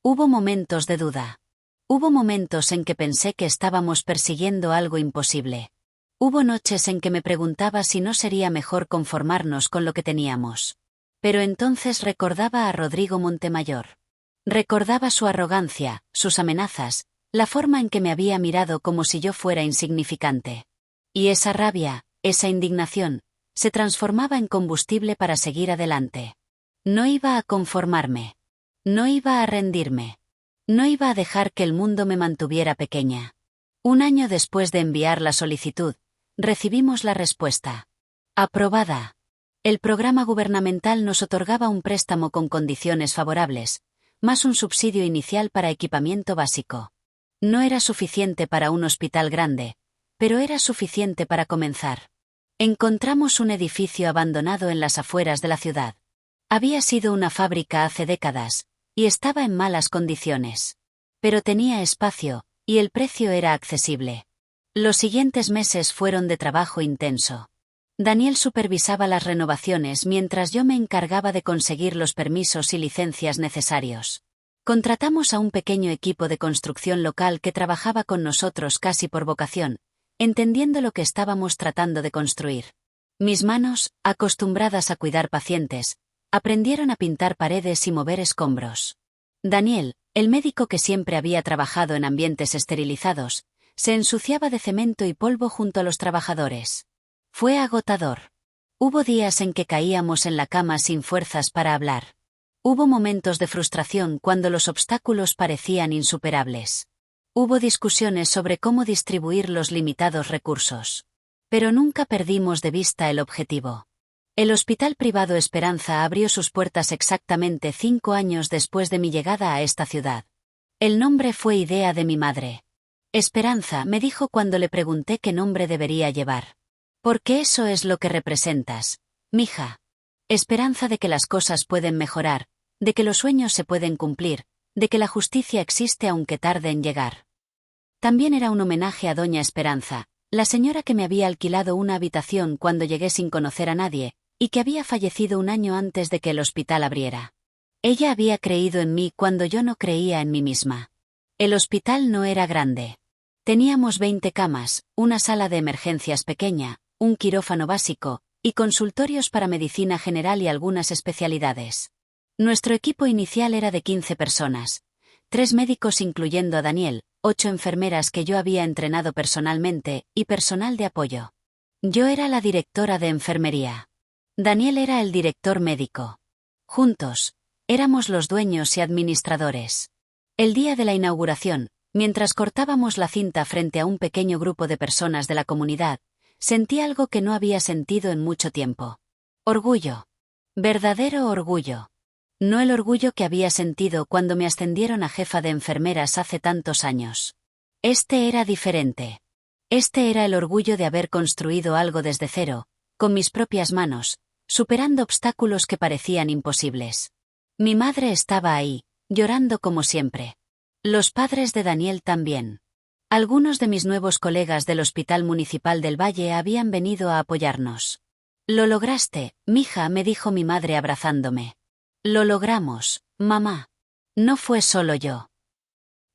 Hubo momentos de duda. Hubo momentos en que pensé que estábamos persiguiendo algo imposible. Hubo noches en que me preguntaba si no sería mejor conformarnos con lo que teníamos. Pero entonces recordaba a Rodrigo Montemayor. Recordaba su arrogancia, sus amenazas, la forma en que me había mirado como si yo fuera insignificante. Y esa rabia, esa indignación, se transformaba en combustible para seguir adelante. No iba a conformarme. No iba a rendirme. No iba a dejar que el mundo me mantuviera pequeña. 1 año después de enviar la solicitud, recibimos la respuesta. Aprobada. El programa gubernamental nos otorgaba un préstamo con condiciones favorables, más un subsidio inicial para equipamiento básico. No era suficiente para un hospital grande, pero era suficiente para comenzar. Encontramos un edificio abandonado en las afueras de la ciudad. Había sido una fábrica hace décadas, y estaba en malas condiciones. Pero tenía espacio, y el precio era accesible. Los siguientes meses fueron de trabajo intenso. Daniel supervisaba las renovaciones mientras yo me encargaba de conseguir los permisos y licencias necesarios. Contratamos a un pequeño equipo de construcción local que trabajaba con nosotros casi por vocación, entendiendo lo que estábamos tratando de construir. Mis manos, acostumbradas a cuidar pacientes, aprendieron a pintar paredes y mover escombros. Daniel, el médico que siempre había trabajado en ambientes esterilizados, se ensuciaba de cemento y polvo junto a los trabajadores. Fue agotador. Hubo días en que caíamos en la cama sin fuerzas para hablar. Hubo momentos de frustración cuando los obstáculos parecían insuperables. Hubo discusiones sobre cómo distribuir los limitados recursos. Pero nunca perdimos de vista el objetivo. El Hospital Privado Esperanza abrió sus puertas exactamente 5 años después de mi llegada a esta ciudad. El nombre fue idea de mi madre. Esperanza, me dijo cuando le pregunté qué nombre debería llevar. Porque eso es lo que representas, mija. Esperanza de que las cosas pueden mejorar, de que los sueños se pueden cumplir, de que la justicia existe aunque tarde en llegar. También era un homenaje a Doña Esperanza, la señora que me había alquilado una habitación cuando llegué sin conocer a nadie, y que había fallecido 1 año antes de que el hospital abriera. Ella había creído en mí cuando yo no creía en mí misma. El hospital no era grande. Teníamos 20 camas, una sala de emergencias pequeña, un quirófano básico, y consultorios para medicina general y algunas especialidades. Nuestro equipo inicial era de 15 personas, 3 médicos incluyendo a Daniel, 8 enfermeras que yo había entrenado personalmente, y personal de apoyo. Yo era la directora de enfermería. Daniel era el director médico. Juntos, éramos los dueños y administradores. El día de la inauguración, mientras cortábamos la cinta frente a un pequeño grupo de personas de la comunidad, sentí algo que no había sentido en mucho tiempo. Orgullo. Verdadero orgullo. No el orgullo que había sentido cuando me ascendieron a jefa de enfermeras hace tantos años. Este era diferente. Este era el orgullo de haber construido algo desde cero, con mis propias manos, superando obstáculos que parecían imposibles. Mi madre estaba ahí, llorando como siempre. Los padres de Daniel también. Algunos de mis nuevos colegas del Hospital Municipal del Valle habían venido a apoyarnos. «Lo lograste, mija», me dijo mi madre abrazándome. «Lo logramos, mamá. No fue solo yo.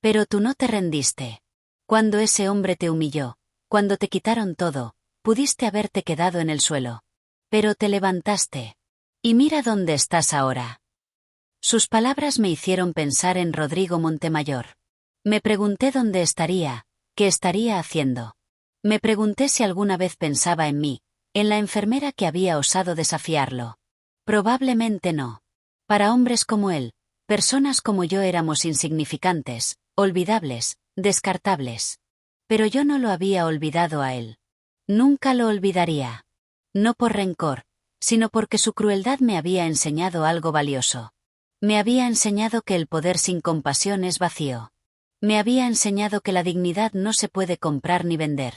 Pero tú no te rendiste. Cuando ese hombre te humilló, cuando te quitaron todo, pudiste haberte quedado en el suelo. Pero te levantaste. Y mira dónde estás ahora». Sus palabras me hicieron pensar en Rodrigo Montemayor. Me pregunté dónde estaría, qué estaría haciendo. Me pregunté si alguna vez pensaba en mí, en la enfermera que había osado desafiarlo. Probablemente no. Para hombres como él, personas como yo éramos insignificantes, olvidables, descartables. Pero yo no lo había olvidado a él. Nunca lo olvidaría. No por rencor, sino porque su crueldad me había enseñado algo valioso. Me había enseñado que el poder sin compasión es vacío. Me había enseñado que la dignidad no se puede comprar ni vender.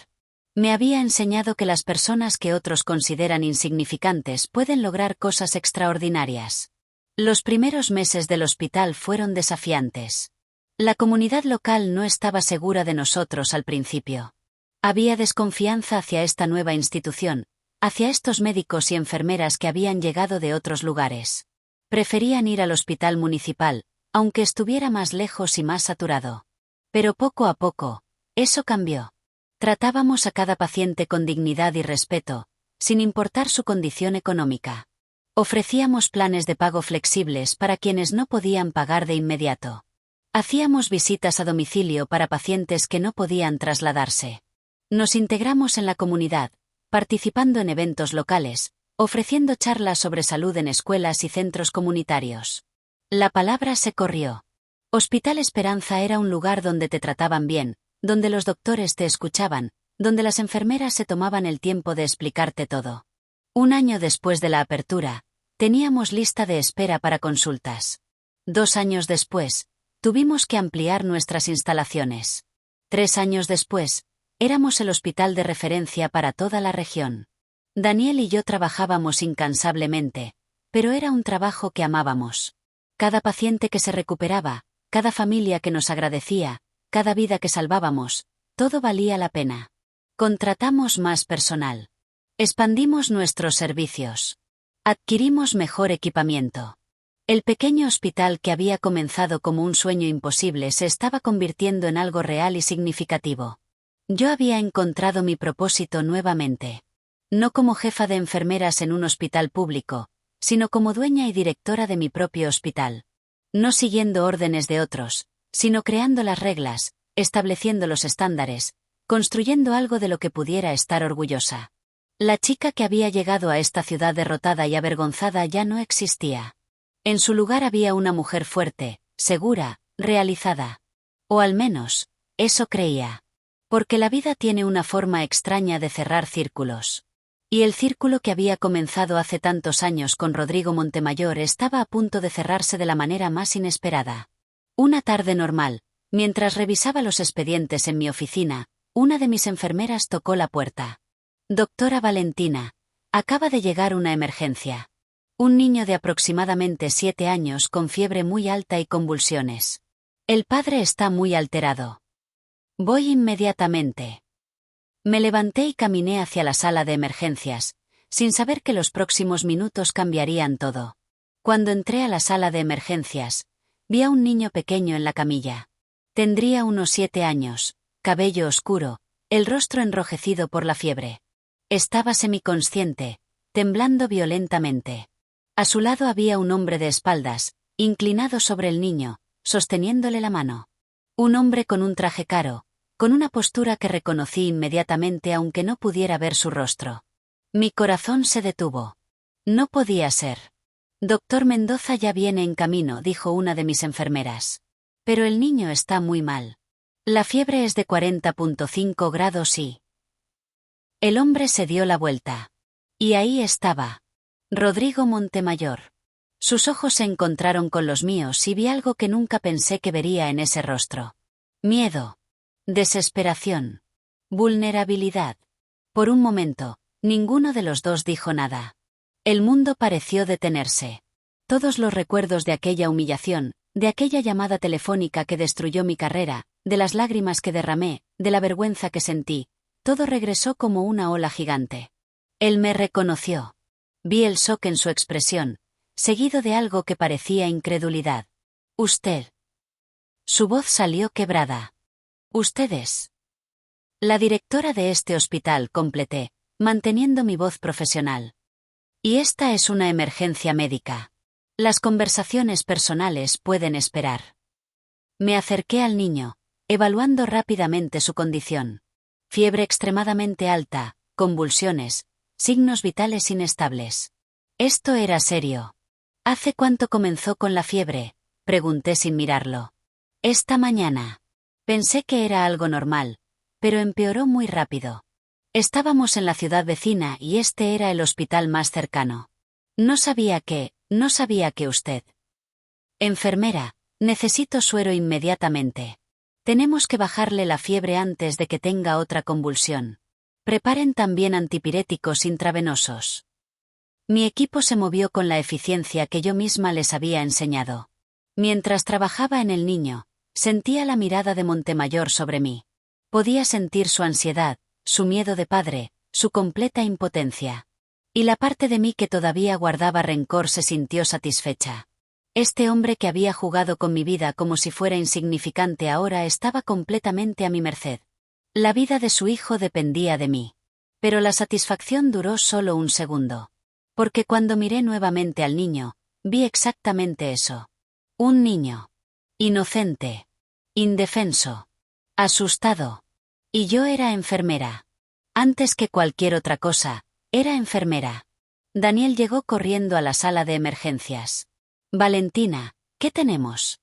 Me había enseñado que las personas que otros consideran insignificantes pueden lograr cosas extraordinarias. Los primeros meses del hospital fueron desafiantes. La comunidad local no estaba segura de nosotros al principio. Había desconfianza hacia esta nueva institución, hacia estos médicos y enfermeras que habían llegado de otros lugares. Preferían ir al hospital municipal, aunque estuviera más lejos y más saturado. Pero poco a poco, eso cambió. Tratábamos a cada paciente con dignidad y respeto, sin importar su condición económica. Ofrecíamos planes de pago flexibles para quienes no podían pagar de inmediato. Hacíamos visitas a domicilio para pacientes que no podían trasladarse. Nos integramos en la comunidad, participando en eventos locales, ofreciendo charlas sobre salud en escuelas y centros comunitarios. La palabra se corrió. Hospital Esperanza era un lugar donde te trataban bien, donde los doctores te escuchaban, donde las enfermeras se tomaban el tiempo de explicarte todo. Un año después de la apertura, teníamos lista de espera para consultas. 2 años después, tuvimos que ampliar nuestras instalaciones. 3 años después, éramos el hospital de referencia para toda la región. Daniel y yo trabajábamos incansablemente, pero era un trabajo que amábamos. Cada paciente que se recuperaba, cada familia que nos agradecía, cada vida que salvábamos, todo valía la pena. Contratamos más personal. Expandimos nuestros servicios. Adquirimos mejor equipamiento. El pequeño hospital que había comenzado como un sueño imposible se estaba convirtiendo en algo real y significativo. Yo había encontrado mi propósito nuevamente. No como jefa de enfermeras en un hospital público, sino como dueña y directora de mi propio hospital. No siguiendo órdenes de otros, sino creando las reglas, estableciendo los estándares, construyendo algo de lo que pudiera estar orgullosa. La chica que había llegado a esta ciudad derrotada y avergonzada ya no existía. En su lugar había una mujer fuerte, segura, realizada. O al menos, eso creía. Porque la vida tiene una forma extraña de cerrar círculos. Y el círculo que había comenzado hace tantos años con Rodrigo Montemayor estaba a punto de cerrarse de la manera más inesperada. Una tarde normal, mientras revisaba los expedientes en mi oficina, una de mis enfermeras tocó la puerta. «Doctora Valentina, acaba de llegar una emergencia. Un niño de aproximadamente 7 años con fiebre muy alta y convulsiones. El padre está muy alterado. Voy inmediatamente». Me levanté y caminé hacia la sala de emergencias, sin saber que los próximos minutos cambiarían todo. Cuando entré a la sala de emergencias, vi a un niño pequeño en la camilla. Tendría unos 7 años, cabello oscuro, el rostro enrojecido por la fiebre. Estaba semiconsciente, temblando violentamente. A su lado había un hombre de espaldas, inclinado sobre el niño, sosteniéndole la mano. Un hombre con un traje caro, con una postura que reconocí inmediatamente aunque no pudiera ver su rostro. Mi corazón se detuvo. No podía ser. Doctor Mendoza ya viene en camino, dijo una de mis enfermeras. Pero el niño está muy mal. La fiebre es de 40,5 grados y... El hombre se dio la vuelta. Y ahí estaba. Rodrigo Montemayor. Sus ojos se encontraron con los míos y vi algo que nunca pensé que vería en ese rostro. Miedo. Desesperación. Vulnerabilidad. Por un momento, ninguno de los dos dijo nada. El mundo pareció detenerse. Todos los recuerdos de aquella humillación, de aquella llamada telefónica que destruyó mi carrera, de las lágrimas que derramé, de la vergüenza que sentí, todo regresó como una ola gigante. Él me reconoció. Vi el shock en su expresión, seguido de algo que parecía incredulidad. Usted. Su voz salió quebrada. Ustedes. La directora de este hospital, completé, manteniendo mi voz profesional. Y esta es una emergencia médica. Las conversaciones personales pueden esperar. Me acerqué al niño, evaluando rápidamente su condición. Fiebre extremadamente alta, convulsiones, signos vitales inestables. Esto era serio. ¿Hace cuánto comenzó con la fiebre?, pregunté sin mirarlo. Esta mañana. Pensé que era algo normal, pero empeoró muy rápido. Estábamos en la ciudad vecina y este era el hospital más cercano. No sabía que usted. Enfermera, necesito suero inmediatamente. Tenemos que bajarle la fiebre antes de que tenga otra convulsión. Preparen también antipiréticos intravenosos. Mi equipo se movió con la eficiencia que yo misma les había enseñado. Mientras trabajaba en el niño, sentía la mirada de Montemayor sobre mí. Podía sentir su ansiedad, su miedo de padre, su completa impotencia. Y la parte de mí que todavía guardaba rencor se sintió satisfecha. Este hombre que había jugado con mi vida como si fuera insignificante ahora estaba completamente a mi merced. La vida de su hijo dependía de mí. Pero la satisfacción duró solo un segundo. Porque cuando miré nuevamente al niño, vi exactamente eso. Un niño. Inocente. Indefenso. Asustado. Y yo era enfermera. Antes que cualquier otra cosa, era enfermera. Daniel llegó corriendo a la sala de emergencias. Valentina, ¿qué tenemos?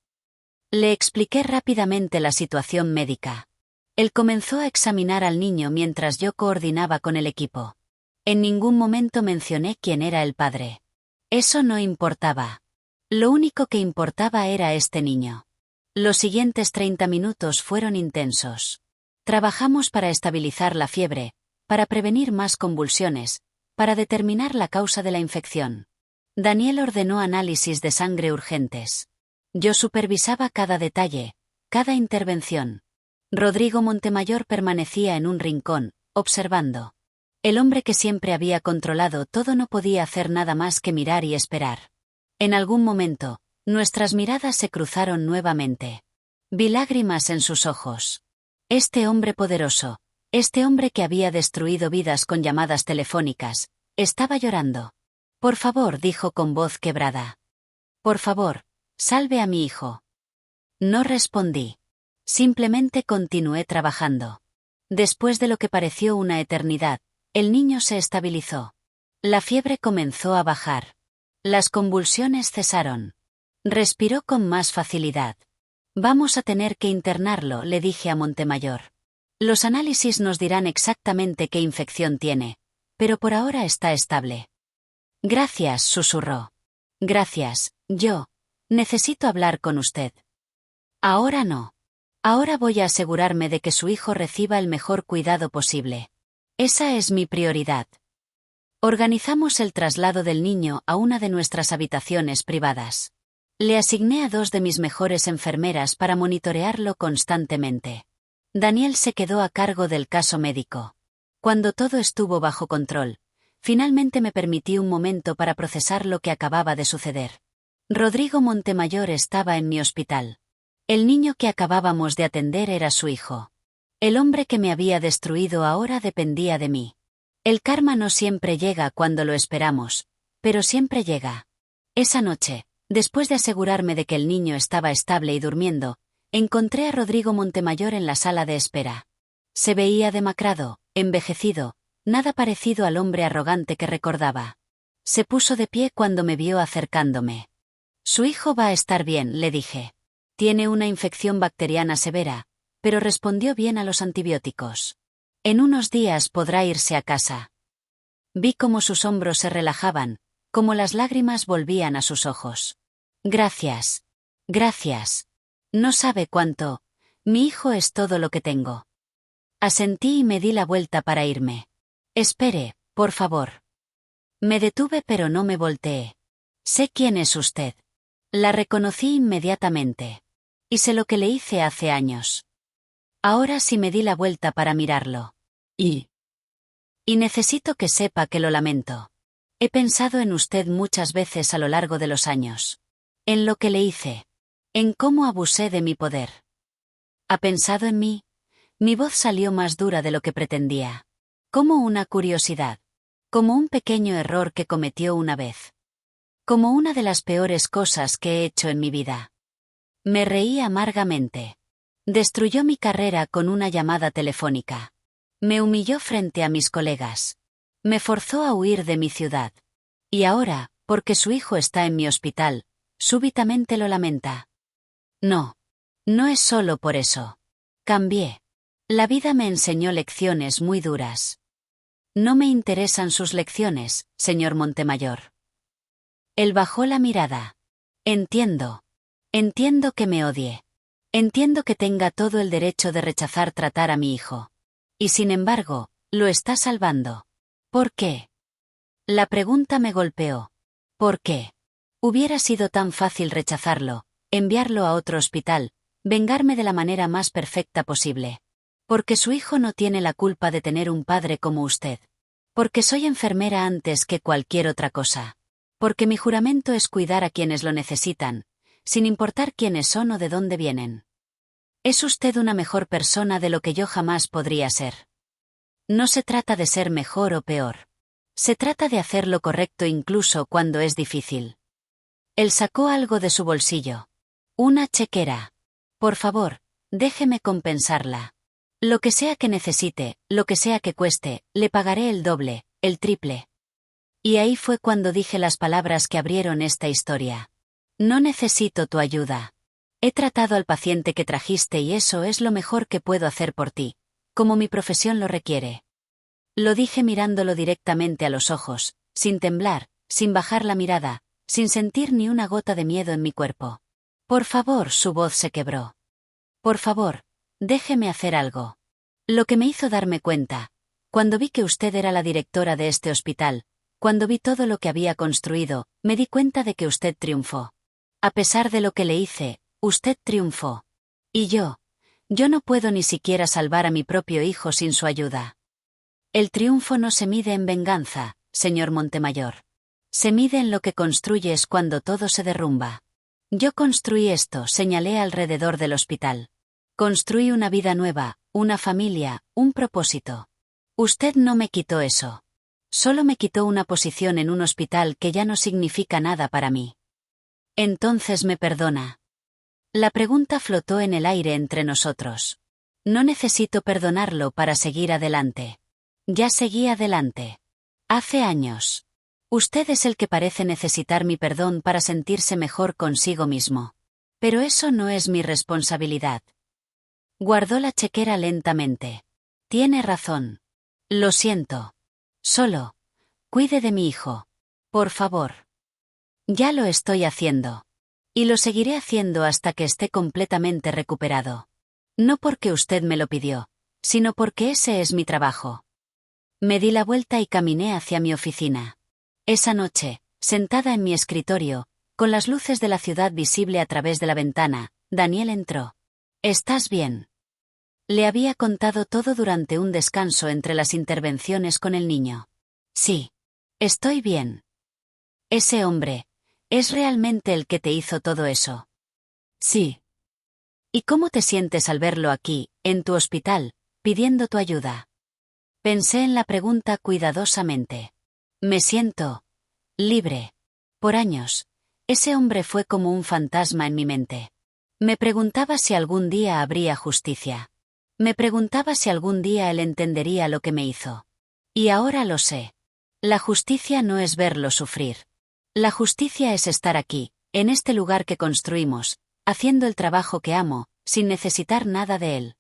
Le expliqué rápidamente la situación médica. Él comenzó a examinar al niño mientras yo coordinaba con el equipo. En ningún momento mencioné quién era el padre. Eso no importaba. Lo único que importaba era este niño. Los siguientes 30 minutos fueron intensos. Trabajamos para estabilizar la fiebre, para prevenir más convulsiones, para determinar la causa de la infección. Daniel ordenó análisis de sangre urgentes. Yo supervisaba cada detalle, cada intervención. Rodrigo Montemayor permanecía en un rincón, observando. El hombre que siempre había controlado todo no podía hacer nada más que mirar y esperar. En algún momento, nuestras miradas se cruzaron nuevamente. Vi lágrimas en sus ojos. Este hombre poderoso, este hombre que había destruido vidas con llamadas telefónicas, estaba llorando. Por favor, dijo con voz quebrada. Por favor, salve a mi hijo. No respondí. Simplemente continué trabajando. Después de lo que pareció una eternidad, el niño se estabilizó. La fiebre comenzó a bajar. Las convulsiones cesaron. Respiró con más facilidad. Vamos a tener que internarlo, le dije a Montemayor. Los análisis nos dirán exactamente qué infección tiene, pero por ahora está estable. Gracias, susurró. Gracias, yo. Necesito hablar con usted. Ahora no. Ahora voy a asegurarme de que su hijo reciba el mejor cuidado posible. Esa es mi prioridad. Organizamos el traslado del niño a una de nuestras habitaciones privadas. Le asigné a 2 de mis mejores enfermeras para monitorearlo constantemente. Daniel se quedó a cargo del caso médico. Cuando todo estuvo bajo control, finalmente me permití un momento para procesar lo que acababa de suceder. Rodrigo Montemayor estaba en mi hospital. El niño que acabábamos de atender era su hijo. El hombre que me había destruido ahora dependía de mí. El karma no siempre llega cuando lo esperamos, pero siempre llega. Esa noche, después de asegurarme de que el niño estaba estable y durmiendo, Encontré a Rodrigo Montemayor en la sala de espera. Se veía demacrado, envejecido, nada parecido al hombre arrogante que recordaba. Se puso de pie cuando me vio acercándome. Su hijo va a estar bien, le dije. Tiene una infección bacteriana severa, pero respondió bien a los antibióticos. En unos días podrá irse a casa. Vi cómo sus hombros se relajaban, cómo las lágrimas volvían a sus ojos. Gracias. Gracias. No sabe cuánto. Mi hijo es todo lo que tengo. Asentí y me di la vuelta para irme. Espere, por favor. Me detuve pero no me volteé. Sé quién es usted. La reconocí inmediatamente. Y sé lo que le hice hace años. Ahora sí me di la vuelta para mirarlo. Y necesito que sepa que lo lamento. He pensado en usted muchas veces a lo largo de los años. En lo que le hice. En cómo abusé de mi poder. ¿Ha pensado en mí? Mi voz salió más dura de lo que pretendía. Como una curiosidad. Como un pequeño error que cometió una vez. Como una de las peores cosas que he hecho en mi vida. Me reí amargamente. Destruyó mi carrera con una llamada telefónica. Me humilló frente a mis colegas. Me forzó a huir de mi ciudad. Y ahora, porque su hijo está en mi hospital, súbitamente lo lamenta. No. No es solo por eso. Cambié. La vida me enseñó lecciones muy duras. No me interesan sus lecciones, señor Montemayor. Él bajó la mirada. Entiendo. Entiendo que me odie. Entiendo que tenga todo el derecho de rechazar tratar a mi hijo. Y sin embargo, lo está salvando. ¿Por qué? La pregunta me golpeó. ¿Por qué? Hubiera sido tan fácil rechazarlo, enviarlo a otro hospital, vengarme de la manera más perfecta posible. Porque su hijo no tiene la culpa de tener un padre como usted. Porque soy enfermera antes que cualquier otra cosa. Porque mi juramento es cuidar a quienes lo necesitan, sin importar quiénes son o de dónde vienen. Es usted una mejor persona de lo que yo jamás podría ser. No se trata de ser mejor o peor. Se trata de hacer lo correcto incluso cuando es difícil. Él sacó algo de su bolsillo. Una chequera. Por favor, déjeme compensarla. Lo que sea que necesite, lo que sea que cueste, le pagaré el doble, el triple. Y ahí fue cuando dije las palabras que abrieron esta historia. No necesito tu ayuda. He tratado al paciente que trajiste y eso es lo mejor que puedo hacer por ti, como mi profesión lo requiere. Lo dije mirándolo directamente a los ojos, sin temblar, sin bajar la mirada, sin sentir ni una gota de miedo en mi cuerpo. Por favor, su voz se quebró. Por favor, déjeme hacer algo. Lo que me hizo darme cuenta, cuando vi que usted era la directora de este hospital, cuando vi todo lo que había construido, me di cuenta de que usted triunfó. A pesar de lo que le hice, usted triunfó. Y yo no puedo ni siquiera salvar a mi propio hijo sin su ayuda. El triunfo no se mide en venganza, señor Montemayor. Se mide en lo que construyes cuando todo se derrumba. Yo construí esto, señalé alrededor del hospital. Construí una vida nueva, una familia, un propósito. Usted no me quitó eso. Solo me quitó una posición en un hospital que ya no significa nada para mí. Entonces me perdona. La pregunta flotó en el aire entre nosotros. No necesito perdonarlo para seguir adelante. Ya seguí adelante. Hace años. Usted es el que parece necesitar mi perdón para sentirse mejor consigo mismo. Pero eso no es mi responsabilidad. Guardó la chequera lentamente. Tiene razón. Lo siento. Solo, cuide de mi hijo. Por favor. Ya lo estoy haciendo. Y lo seguiré haciendo hasta que esté completamente recuperado. No porque usted me lo pidió, sino porque ese es mi trabajo. Me di la vuelta y caminé hacia mi oficina. Esa noche, sentada en mi escritorio, con las luces de la ciudad visible a través de la ventana, Daniel entró. ¿Estás bien? Le había contado todo durante un descanso entre las intervenciones con el niño. Sí. Estoy bien. Ese hombre, ¿es realmente el que te hizo todo eso? Sí. ¿Y cómo te sientes al verlo aquí, en tu hospital, pidiendo tu ayuda? Pensé en la pregunta cuidadosamente. Me siento libre. Por años, ese hombre fue como un fantasma en mi mente. Me preguntaba si algún día habría justicia. Me preguntaba si algún día él entendería lo que me hizo. Y ahora lo sé. La justicia no es verlo sufrir. La justicia es estar aquí, en este lugar que construimos, haciendo el trabajo que amo, sin necesitar nada de él.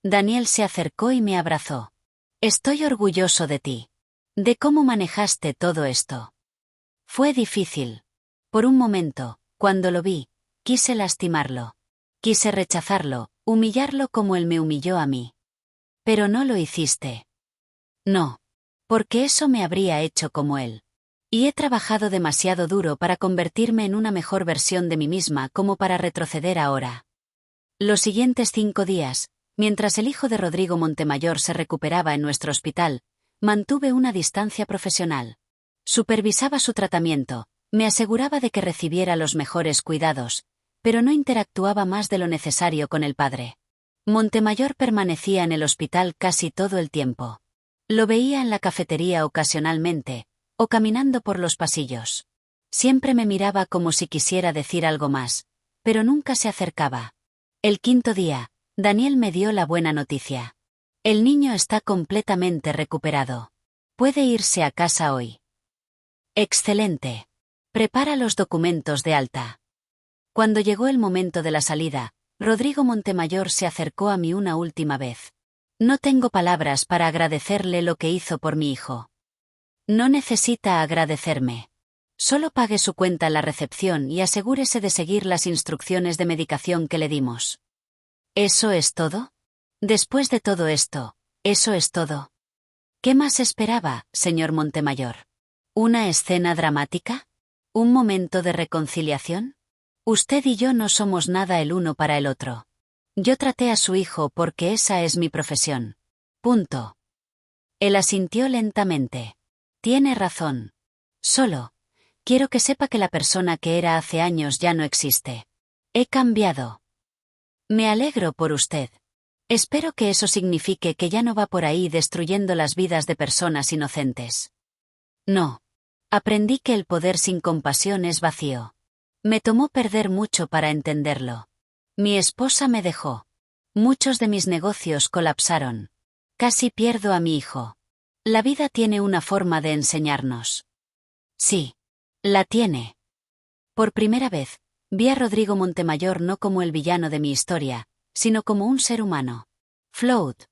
Daniel se acercó y me abrazó. Estoy orgulloso de ti. De cómo manejaste todo esto. Fue difícil. Por un momento, cuando lo vi, quise lastimarlo. Quise rechazarlo, humillarlo como él me humilló a mí. Pero no lo hiciste. No. Porque eso me habría hecho como él. Y he trabajado demasiado duro para convertirme en una mejor versión de mí misma como para retroceder ahora. Los siguientes 5 días, mientras el hijo de Rodrigo Montemayor se recuperaba en nuestro hospital, mantuve una distancia profesional. Supervisaba su tratamiento, me aseguraba de que recibiera los mejores cuidados, pero no interactuaba más de lo necesario con el padre. Montemayor permanecía en el hospital casi todo el tiempo. Lo veía en la cafetería ocasionalmente, o caminando por los pasillos. Siempre me miraba como si quisiera decir algo más, pero nunca se acercaba. El 5.º día, Daniel me dio la buena noticia. El niño está completamente recuperado. Puede irse a casa hoy. Excelente. Prepara los documentos de alta. Cuando llegó el momento de la salida, Rodrigo Montemayor se acercó a mí una última vez. No tengo palabras para agradecerle lo que hizo por mi hijo. No necesita agradecerme. Solo pague su cuenta en la recepción y asegúrese de seguir las instrucciones de medicación que le dimos. ¿Eso es todo? Después de todo esto, ¿eso es todo? ¿Qué más esperaba, señor Montemayor? ¿Una escena dramática? ¿Un momento de reconciliación? Usted y yo no somos nada el uno para el otro. Yo traté a su hijo porque esa es mi profesión. Punto. Él asintió lentamente. Tiene razón. Solo, quiero que sepa que la persona que era hace años ya no existe. He cambiado. Me alegro por usted. Espero que eso signifique que ya no va por ahí destruyendo las vidas de personas inocentes. No. Aprendí que el poder sin compasión es vacío. Me tomó perder mucho para entenderlo. Mi esposa me dejó. Muchos de mis negocios colapsaron. Casi pierdo a mi hijo. La vida tiene una forma de enseñarnos. Sí. La tiene. Por primera vez, vi a Rodrigo Montemayor no como el villano de mi historia, sino como un ser humano. Float.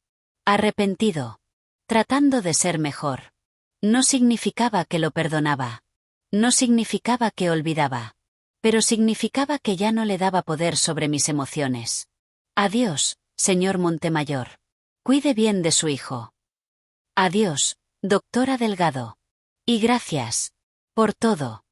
Arrepentido. Tratando de ser mejor. No significaba que lo perdonaba. No significaba que olvidaba. Pero significaba que ya no le daba poder sobre mis emociones. Adiós, señor Montemayor. Cuide bien de su hijo. Adiós, doctora Delgado. Y gracias. Por todo.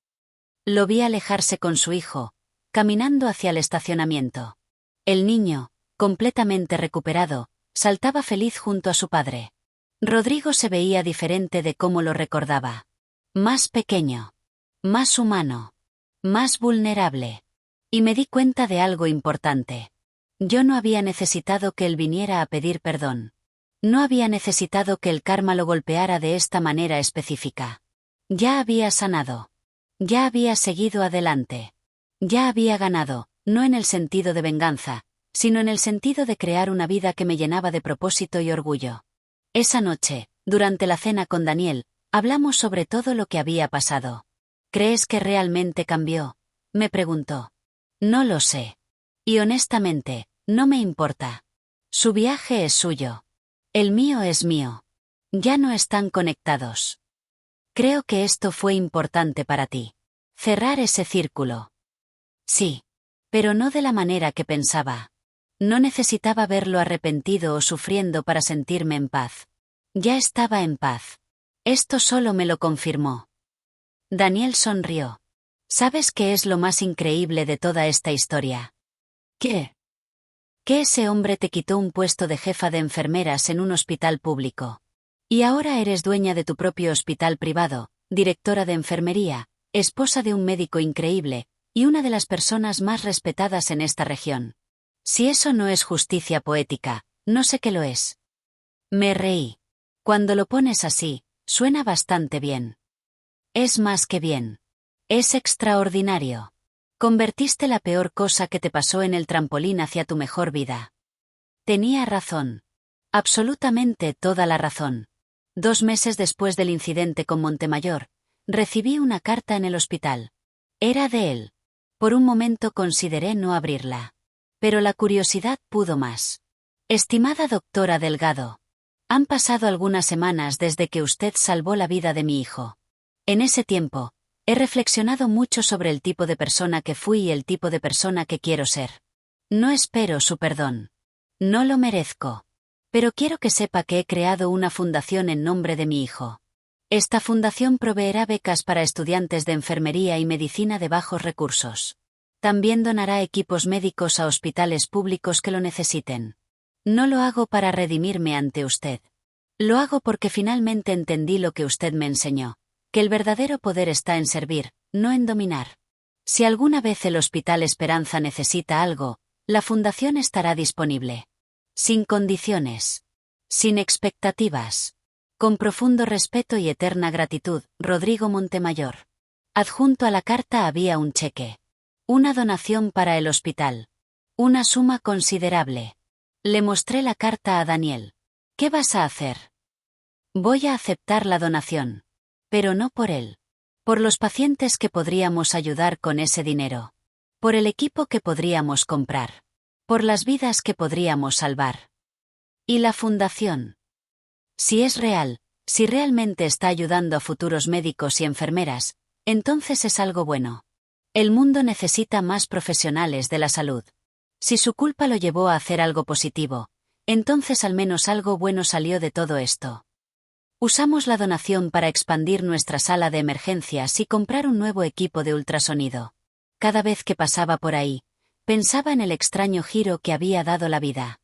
Lo vi alejarse con su hijo, caminando hacia el estacionamiento. El niño, completamente recuperado, saltaba feliz junto a su padre. Rodrigo se veía diferente de cómo lo recordaba. Más pequeño. Más humano. Más vulnerable. Y me di cuenta de algo importante. Yo no había necesitado que él viniera a pedir perdón. No había necesitado que el karma lo golpeara de esta manera específica. Ya había sanado. Ya había seguido adelante. Ya había ganado, no en el sentido de venganza, sino en el sentido de crear una vida que me llenaba de propósito y orgullo. Esa noche, durante la cena con Daniel, hablamos sobre todo lo que había pasado. ¿Crees que realmente cambió? Me preguntó. No lo sé. Y honestamente, no me importa. Su viaje es suyo. El mío es mío. Ya no están conectados. Creo que esto fue importante para ti. Cerrar ese círculo. Sí. Pero no de la manera que pensaba. No necesitaba verlo arrepentido o sufriendo para sentirme en paz. Ya estaba en paz. Esto solo me lo confirmó. Daniel sonrió. ¿Sabes qué es lo más increíble de toda esta historia? ¿Qué? Que ese hombre te quitó un puesto de jefa de enfermeras en un hospital público. Y ahora eres dueña de tu propio hospital privado, directora de enfermería, esposa de un médico increíble, y una de las personas más respetadas en esta región. Si eso no es justicia poética, no sé qué lo es. Me reí. Cuando lo pones así, suena bastante bien. Es más que bien. Es extraordinario. Convertiste la peor cosa que te pasó en el trampolín hacia tu mejor vida. Tenía razón. Absolutamente toda la razón. 2 meses después del incidente con Montemayor, recibí una carta en el hospital. Era de él. Por un momento consideré no abrirla. Pero la curiosidad pudo más. Estimada doctora Delgado. Han pasado algunas semanas desde que usted salvó la vida de mi hijo. En ese tiempo, he reflexionado mucho sobre el tipo de persona que fui y el tipo de persona que quiero ser. No espero su perdón. No lo merezco. Pero quiero que sepa que he creado una fundación en nombre de mi hijo. Esta fundación proveerá becas para estudiantes de enfermería y medicina de bajos recursos. También donará equipos médicos a hospitales públicos que lo necesiten. No lo hago para redimirme ante usted. Lo hago porque finalmente entendí lo que usted me enseñó, que el verdadero poder está en servir, no en dominar. Si alguna vez el Hospital Esperanza necesita algo, la fundación estará disponible. Sin condiciones. Sin expectativas. Con profundo respeto y eterna gratitud, Rodrigo Montemayor. Adjunto a la carta había un cheque. Una donación para el hospital. Una suma considerable. Le mostré la carta a Daniel. ¿Qué vas a hacer? Voy a aceptar la donación. Pero no por él. Por los pacientes que podríamos ayudar con ese dinero. Por el equipo que podríamos comprar. Por las vidas que podríamos salvar. ¿Y la fundación? Si es real, si realmente está ayudando a futuros médicos y enfermeras, entonces es algo bueno. El mundo necesita más profesionales de la salud. Si su culpa lo llevó a hacer algo positivo, entonces al menos algo bueno salió de todo esto. Usamos la donación para expandir nuestra sala de emergencias y comprar un nuevo equipo de ultrasonido. Cada vez que pasaba por ahí, pensaba en el extraño giro que había dado la vida.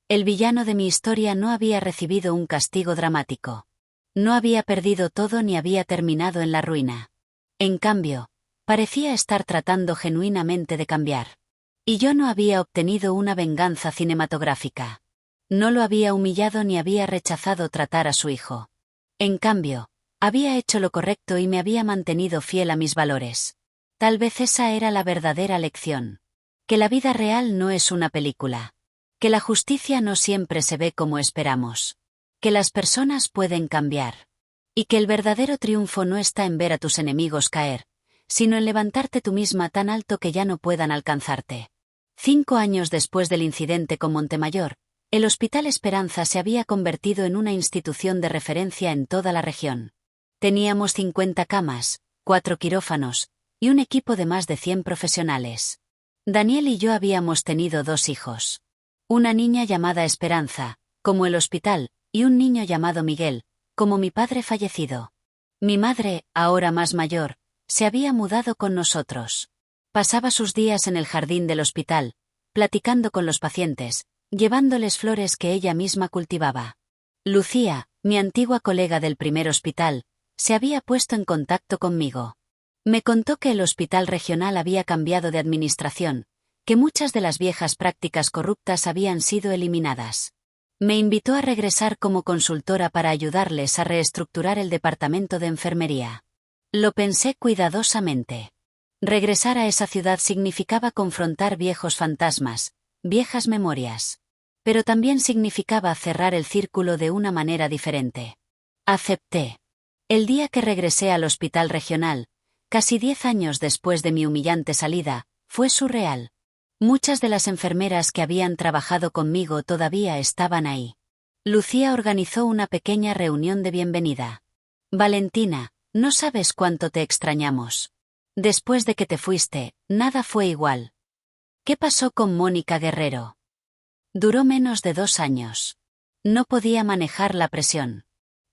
El villano de mi historia no había recibido un castigo dramático. No había perdido todo ni había terminado en la ruina. En cambio, parecía estar tratando genuinamente de cambiar. Y yo no había obtenido una venganza cinematográfica. No lo había humillado ni había rechazado tratar a su hijo. En cambio, había hecho lo correcto y me había mantenido fiel a mis valores. Tal vez esa era la verdadera lección. Que la vida real no es una película. Que la justicia no siempre se ve como esperamos. Que las personas pueden cambiar. Y que el verdadero triunfo no está en ver a tus enemigos caer, sino en levantarte tú misma tan alto que ya no puedan alcanzarte. 5 años después del incidente con Montemayor, el Hospital Esperanza se había convertido en una institución de referencia en toda la región. Teníamos 50 camas, 4 quirófanos, y un equipo de más de 100 profesionales. Daniel y yo habíamos tenido 2 hijos. Una niña llamada Esperanza, como el hospital, y un niño llamado Miguel, como mi padre fallecido. Mi madre, ahora más mayor, se había mudado con nosotros. Pasaba sus días en el jardín del hospital, platicando con los pacientes, llevándoles flores que ella misma cultivaba. Lucía, mi antigua colega del primer hospital, se había puesto en contacto conmigo. Me contó que el hospital regional había cambiado de administración, que muchas de las viejas prácticas corruptas habían sido eliminadas. Me invitó a regresar como consultora para ayudarles a reestructurar el departamento de enfermería. Lo pensé cuidadosamente. Regresar a esa ciudad significaba confrontar viejos fantasmas, viejas memorias. Pero también significaba cerrar el círculo de una manera diferente. Acepté. El día que regresé al hospital regional, casi 10 años después de mi humillante salida, fue surreal. Muchas de las enfermeras que habían trabajado conmigo todavía estaban ahí. Lucía organizó una pequeña reunión de bienvenida. Valentina, no sabes cuánto te extrañamos. Después de que te fuiste, nada fue igual. ¿Qué pasó con Mónica Guerrero? Duró menos de 2 años. No podía manejar la presión.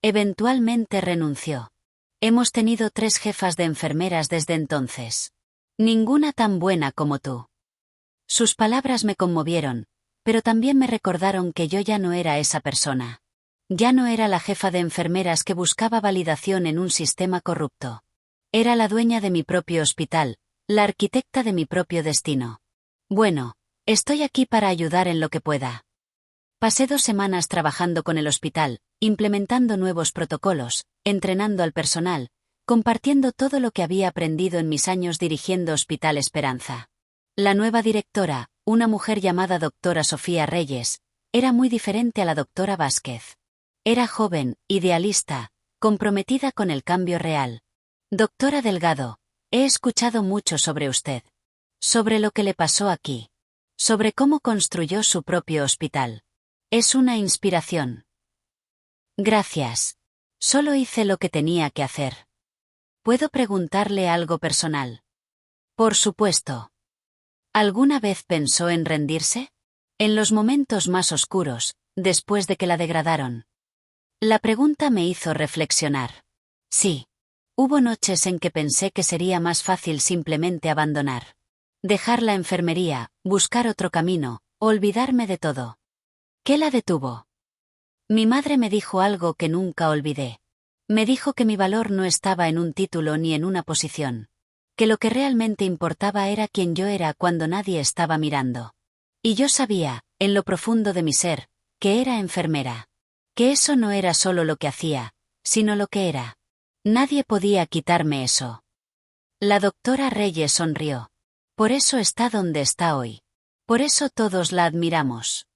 Eventualmente renunció. Hemos tenido 3 jefas de enfermeras desde entonces. Ninguna tan buena como tú. Sus palabras me conmovieron, pero también me recordaron que yo ya no era esa persona. Ya no era la jefa de enfermeras que buscaba validación en un sistema corrupto. Era la dueña de mi propio hospital, la arquitecta de mi propio destino. Bueno, estoy aquí para ayudar en lo que pueda. Pasé 2 semanas trabajando con el hospital, implementando nuevos protocolos, entrenando al personal, compartiendo todo lo que había aprendido en mis años dirigiendo Hospital Esperanza. La nueva directora, una mujer llamada doctora Sofía Reyes, era muy diferente a la doctora Vázquez. Era joven, idealista, comprometida con el cambio real. Doctora Delgado, he escuchado mucho sobre usted. Sobre lo que le pasó aquí. Sobre cómo construyó su propio hospital. Es una inspiración. Gracias. Solo hice lo que tenía que hacer. ¿Puedo preguntarle algo personal? Por supuesto. ¿Alguna vez pensó en rendirse? En los momentos más oscuros, después de que la degradaron. La pregunta me hizo reflexionar. Sí. Hubo noches en que pensé que sería más fácil simplemente abandonar. Dejar la enfermería, buscar otro camino, olvidarme de todo. ¿Qué la detuvo? Mi madre me dijo algo que nunca olvidé. Me dijo que mi valor no estaba en un título ni en una posición. Que lo que realmente importaba era quién yo era cuando nadie estaba mirando. Y yo sabía, en lo profundo de mi ser, que era enfermera. Que eso no era solo lo que hacía, sino lo que era. Nadie podía quitarme eso. La doctora Reyes sonrió. Por eso está donde está hoy. Por eso todos la admiramos.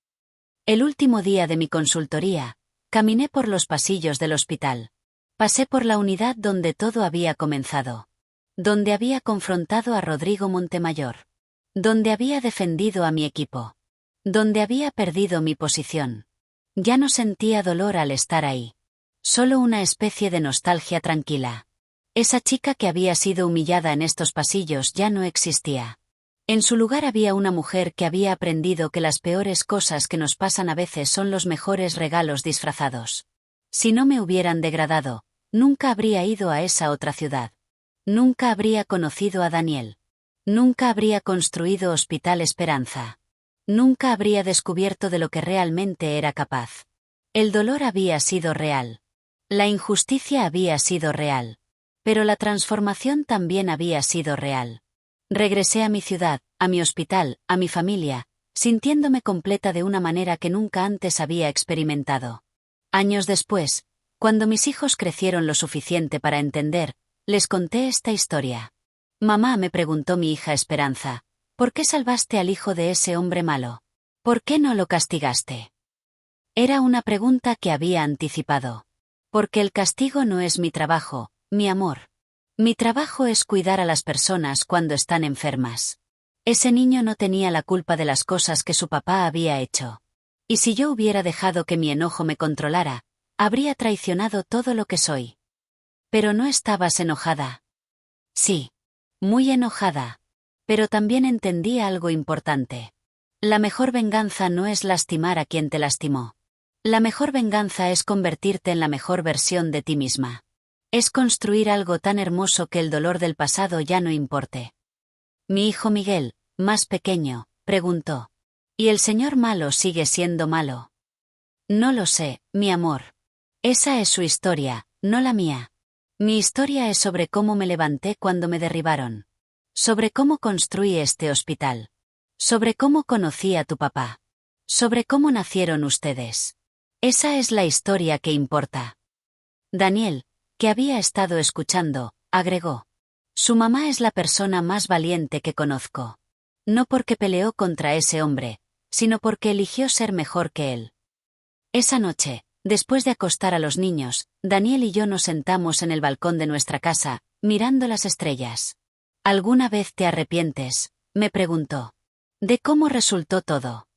El último día de mi consultoría, caminé por los pasillos del hospital. Pasé por la unidad donde todo había comenzado. Donde había confrontado a Rodrigo Montemayor. Donde había defendido a mi equipo. Donde había perdido mi posición. Ya no sentía dolor al estar ahí. Solo una especie de nostalgia tranquila. Esa chica que había sido humillada en estos pasillos ya no existía. En su lugar había una mujer que había aprendido que las peores cosas que nos pasan a veces son los mejores regalos disfrazados. Si no me hubieran degradado, nunca habría ido a esa otra ciudad. Nunca habría conocido a Daniel. Nunca habría construido Hospital Esperanza. Nunca habría descubierto de lo que realmente era capaz. El dolor había sido real. La injusticia había sido real. Pero la transformación también había sido real. Regresé a mi ciudad, a mi hospital, a mi familia, sintiéndome completa de una manera que nunca antes había experimentado. Años después, cuando mis hijos crecieron lo suficiente para entender, les conté esta historia. Mamá, me preguntó mi hija Esperanza, ¿por qué salvaste al hijo de ese hombre malo? ¿Por qué no lo castigaste? Era una pregunta que había anticipado. Porque el castigo no es mi trabajo, mi amor. Mi trabajo es cuidar a las personas cuando están enfermas. Ese niño no tenía la culpa de las cosas que su papá había hecho. Y si yo hubiera dejado que mi enojo me controlara, habría traicionado todo lo que soy. Pero no estabas enojada. Sí. Muy enojada. Pero también entendí algo importante. La mejor venganza no es lastimar a quien te lastimó. La mejor venganza es convertirte en la mejor versión de ti misma. Es construir algo tan hermoso que el dolor del pasado ya no importe. Mi hijo Miguel, más pequeño, preguntó. ¿Y el señor malo sigue siendo malo? No lo sé, mi amor. Esa es su historia, no la mía. Mi historia es sobre cómo me levanté cuando me derribaron. Sobre cómo construí este hospital. Sobre cómo conocí a tu papá. Sobre cómo nacieron ustedes. Esa es la historia que importa. Daniel, que había estado escuchando, agregó. Su mamá es la persona más valiente que conozco. No porque peleó contra ese hombre, sino porque eligió ser mejor que él. Esa noche, después de acostar a los niños, Daniel y yo nos sentamos en el balcón de nuestra casa, mirando las estrellas. ¿Alguna vez te arrepientes?, me preguntó. ¿De cómo resultó todo?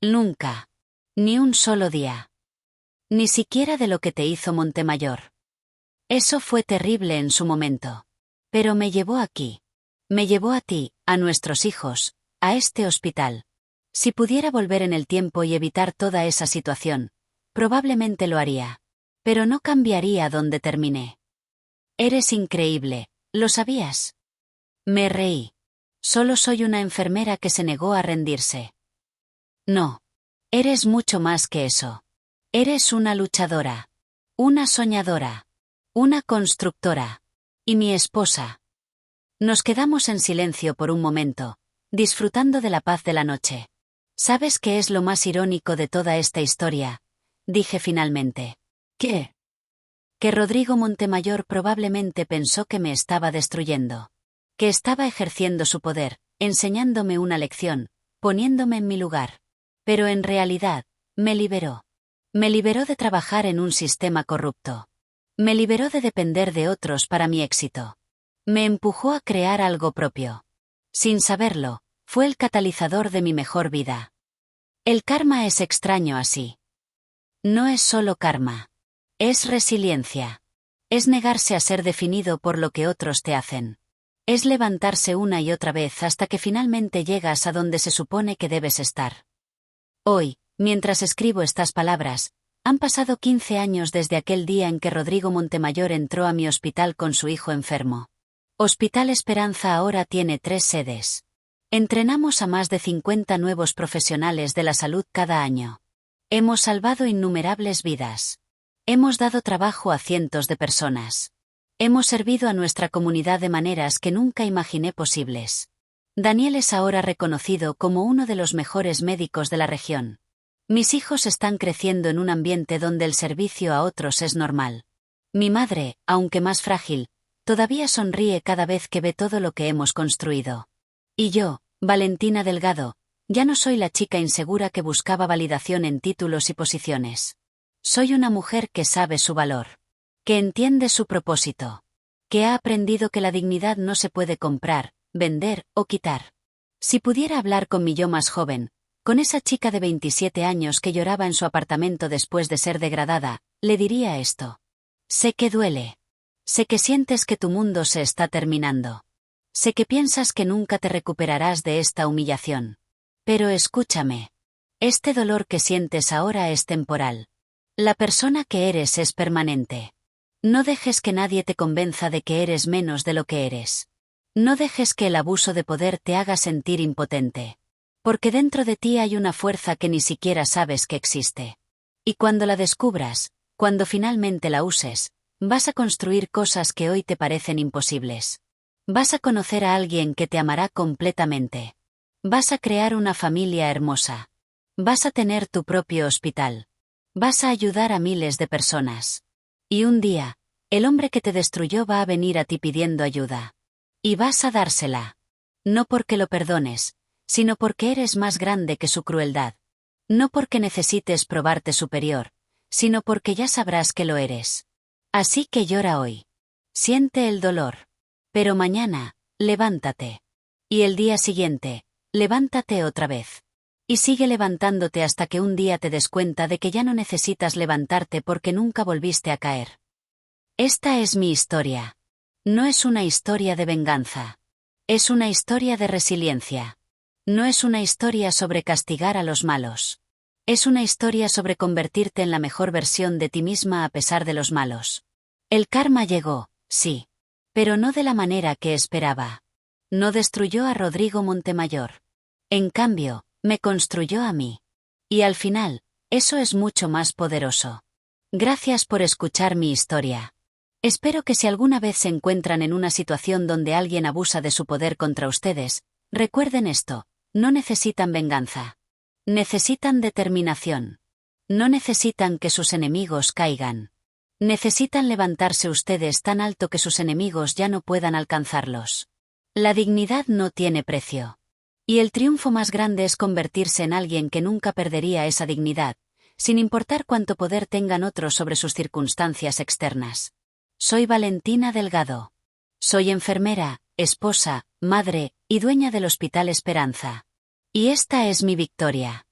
Nunca. Ni un solo día. Ni siquiera de lo que te hizo Montemayor. Eso fue terrible en su momento. Pero me llevó aquí. Me llevó a ti, a nuestros hijos, a este hospital. Si pudiera volver en el tiempo y evitar toda esa situación, probablemente lo haría. Pero no cambiaría donde terminé. Eres increíble, ¿lo sabías? Me reí. Solo soy una enfermera que se negó a rendirse. No. Eres mucho más que eso. Eres una luchadora. Una soñadora. Una constructora. Y mi esposa. Nos quedamos en silencio por un momento, disfrutando de la paz de la noche. ¿Sabes qué es lo más irónico de toda esta historia?, dije finalmente. ¿Qué? Que Rodrigo Montemayor probablemente pensó que me estaba destruyendo. Que estaba ejerciendo su poder, enseñándome una lección, poniéndome en mi lugar. Pero en realidad, me liberó. Me liberó de trabajar en un sistema corrupto. Me liberó de depender de otros para mi éxito. Me empujó a crear algo propio. Sin saberlo, fue el catalizador de mi mejor vida. El karma es extraño así. No es solo karma. Es resiliencia. Es negarse a ser definido por lo que otros te hacen. Es levantarse una y otra vez hasta que finalmente llegas a donde se supone que debes estar. Hoy, mientras escribo estas palabras, han pasado 15 años desde aquel día en que Rodrigo Montemayor entró a mi hospital con su hijo enfermo. Hospital Esperanza ahora tiene 3 sedes. Entrenamos a más de 50 nuevos profesionales de la salud cada año. Hemos salvado innumerables vidas. Hemos dado trabajo a cientos de personas. Hemos servido a nuestra comunidad de maneras que nunca imaginé posibles. Daniel es ahora reconocido como uno de los mejores médicos de la región. Mis hijos están creciendo en un ambiente donde el servicio a otros es normal. Mi madre, aunque más frágil, todavía sonríe cada vez que ve todo lo que hemos construido. Y yo, Valentina Delgado, ya no soy la chica insegura que buscaba validación en títulos y posiciones. Soy una mujer que sabe su valor. Que entiende su propósito. Que ha aprendido que la dignidad no se puede comprar, vender o quitar. Si pudiera hablar con mi yo más joven, con esa chica de 27 años que lloraba en su apartamento después de ser degradada, le diría esto. Sé que duele. Sé que sientes que tu mundo se está terminando. Sé que piensas que nunca te recuperarás de esta humillación. Pero escúchame. Este dolor que sientes ahora es temporal. La persona que eres es permanente. No dejes que nadie te convenza de que eres menos de lo que eres. No dejes que el abuso de poder te haga sentir impotente. Porque dentro de ti hay una fuerza que ni siquiera sabes que existe. Y cuando la descubras, cuando finalmente la uses, vas a construir cosas que hoy te parecen imposibles. Vas a conocer a alguien que te amará completamente. Vas a crear una familia hermosa. Vas a tener tu propio hospital. Vas a ayudar a miles de personas. Y un día, el hombre que te destruyó va a venir a ti pidiendo ayuda. Y vas a dársela. No porque lo perdones, sino porque eres más grande que su crueldad. No porque necesites probarte superior, sino porque ya sabrás que lo eres. Así que llora hoy. Siente el dolor. Pero mañana, levántate. Y el día siguiente, levántate otra vez. Y sigue levantándote hasta que un día te des cuenta de que ya no necesitas levantarte porque nunca volviste a caer. Esta es mi historia. No es una historia de venganza. Es una historia de resiliencia. No es una historia sobre castigar a los malos. Es una historia sobre convertirte en la mejor versión de ti misma a pesar de los malos. El karma llegó, sí. Pero no de la manera que esperaba. No destruyó a Rodrigo Montemayor. En cambio, me construyó a mí. Y al final, eso es mucho más poderoso. Gracias por escuchar mi historia. Espero que si alguna vez se encuentran en una situación donde alguien abusa de su poder contra ustedes, recuerden esto, no necesitan venganza. Necesitan determinación. No necesitan que sus enemigos caigan. Necesitan levantarse ustedes tan alto que sus enemigos ya no puedan alcanzarlos. La dignidad no tiene precio. Y el triunfo más grande es convertirse en alguien que nunca perdería esa dignidad, sin importar cuánto poder tengan otros sobre sus circunstancias externas. Soy Valentina Delgado. Soy enfermera, esposa, madre, y dueña del Hospital Esperanza. Y esta es mi victoria.